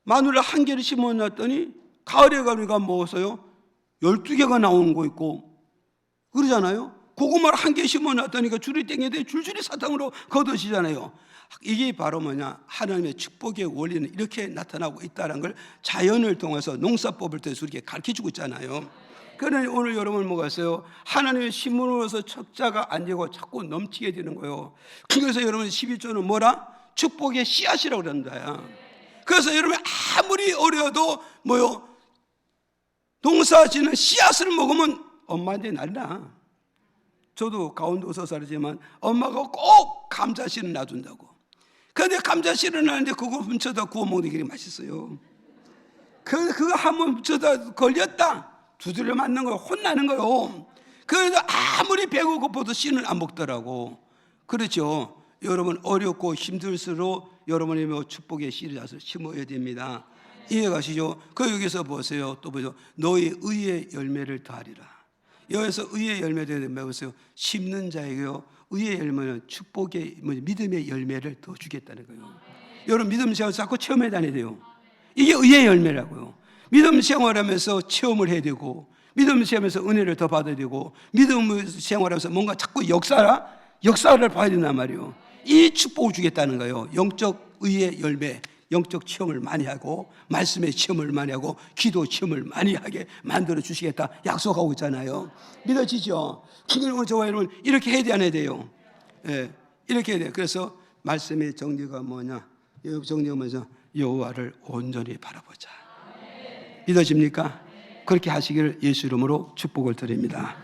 마늘을 한 개를 심어놨더니 가을에 가니까 먹었어요. 12개가 나오는 거 있고 그러잖아요. 고구마를 한 개 심어놨더니 줄이 땡겨대 줄줄이 사탕으로 거두시잖아요. 이게 바로 하나님의 축복의 원리는 이렇게 나타나고 있다는 걸 자연을 통해서 농사법을 통해서 이렇게 가르쳐주고 있잖아요. 그러니 오늘 여러분 뭐가 있어요? 하나님의 심문으로서 척자가 안 되고 자꾸 넘치게 되는 거예요. 그래서 여러분 12조는 뭐라? 축복의 씨앗이라고 그런다. 그래서 여러분 아무리 어려도 농사 짓는 씨앗을 먹으면 엄마한테 난리나. 저도 강원도 서살이지만 엄마가 꼭 감자씨를 놔준다고. 그런데 감자씨를 놔는데 그거 훔쳐다 구워 먹는 게 맛있어요. 그거 한번 훔쳐다 걸렸다 두드려 맞는 거예요. 혼나는 거예요. 그래서 아무리 배고 고파도 씨는 안 먹더라고. 그렇죠. 여러분 어렵고 힘들수록 여러분이 축복의 씨를 심어야 됩니다. 이해가시죠? 여기서 보세요. 또 보세요. 너희 의의 열매를 더하리라. 여기서 의의 열매를 보세요. 심는 자에게요. 의의 열매는 축복의 믿음의 열매를 더 주겠다는 거예요. 여러분 믿음 생활 자꾸 체험해 다녀야 돼요. 이게 의의 열매라고요. 믿음 생활하면서 체험을 해야 되고 믿음 생활하면서 은혜를 더 받아야 되고 믿음 생활하면서 뭔가 자꾸 역사를 봐야 된단 말이에요. 이 축복을 주겠다는 거예요. 영적 의의 열매, 영적 체험을 많이 하고 말씀의 체험을 많이 하고 기도 체험을 많이 하게 만들어 주시겠다 약속하고 있잖아요. 믿어지죠? 오늘 저와 여러분 이렇게 해야 돼 안 해야 돼요? 예, 이렇게 해야 돼요. 그래서 말씀의 정리가 뭐냐? 정리가 뭐냐? 여호와를 온전히 바라보자. 믿어집니까? 그렇게 하시기를 예수 이름으로 축복을 드립니다.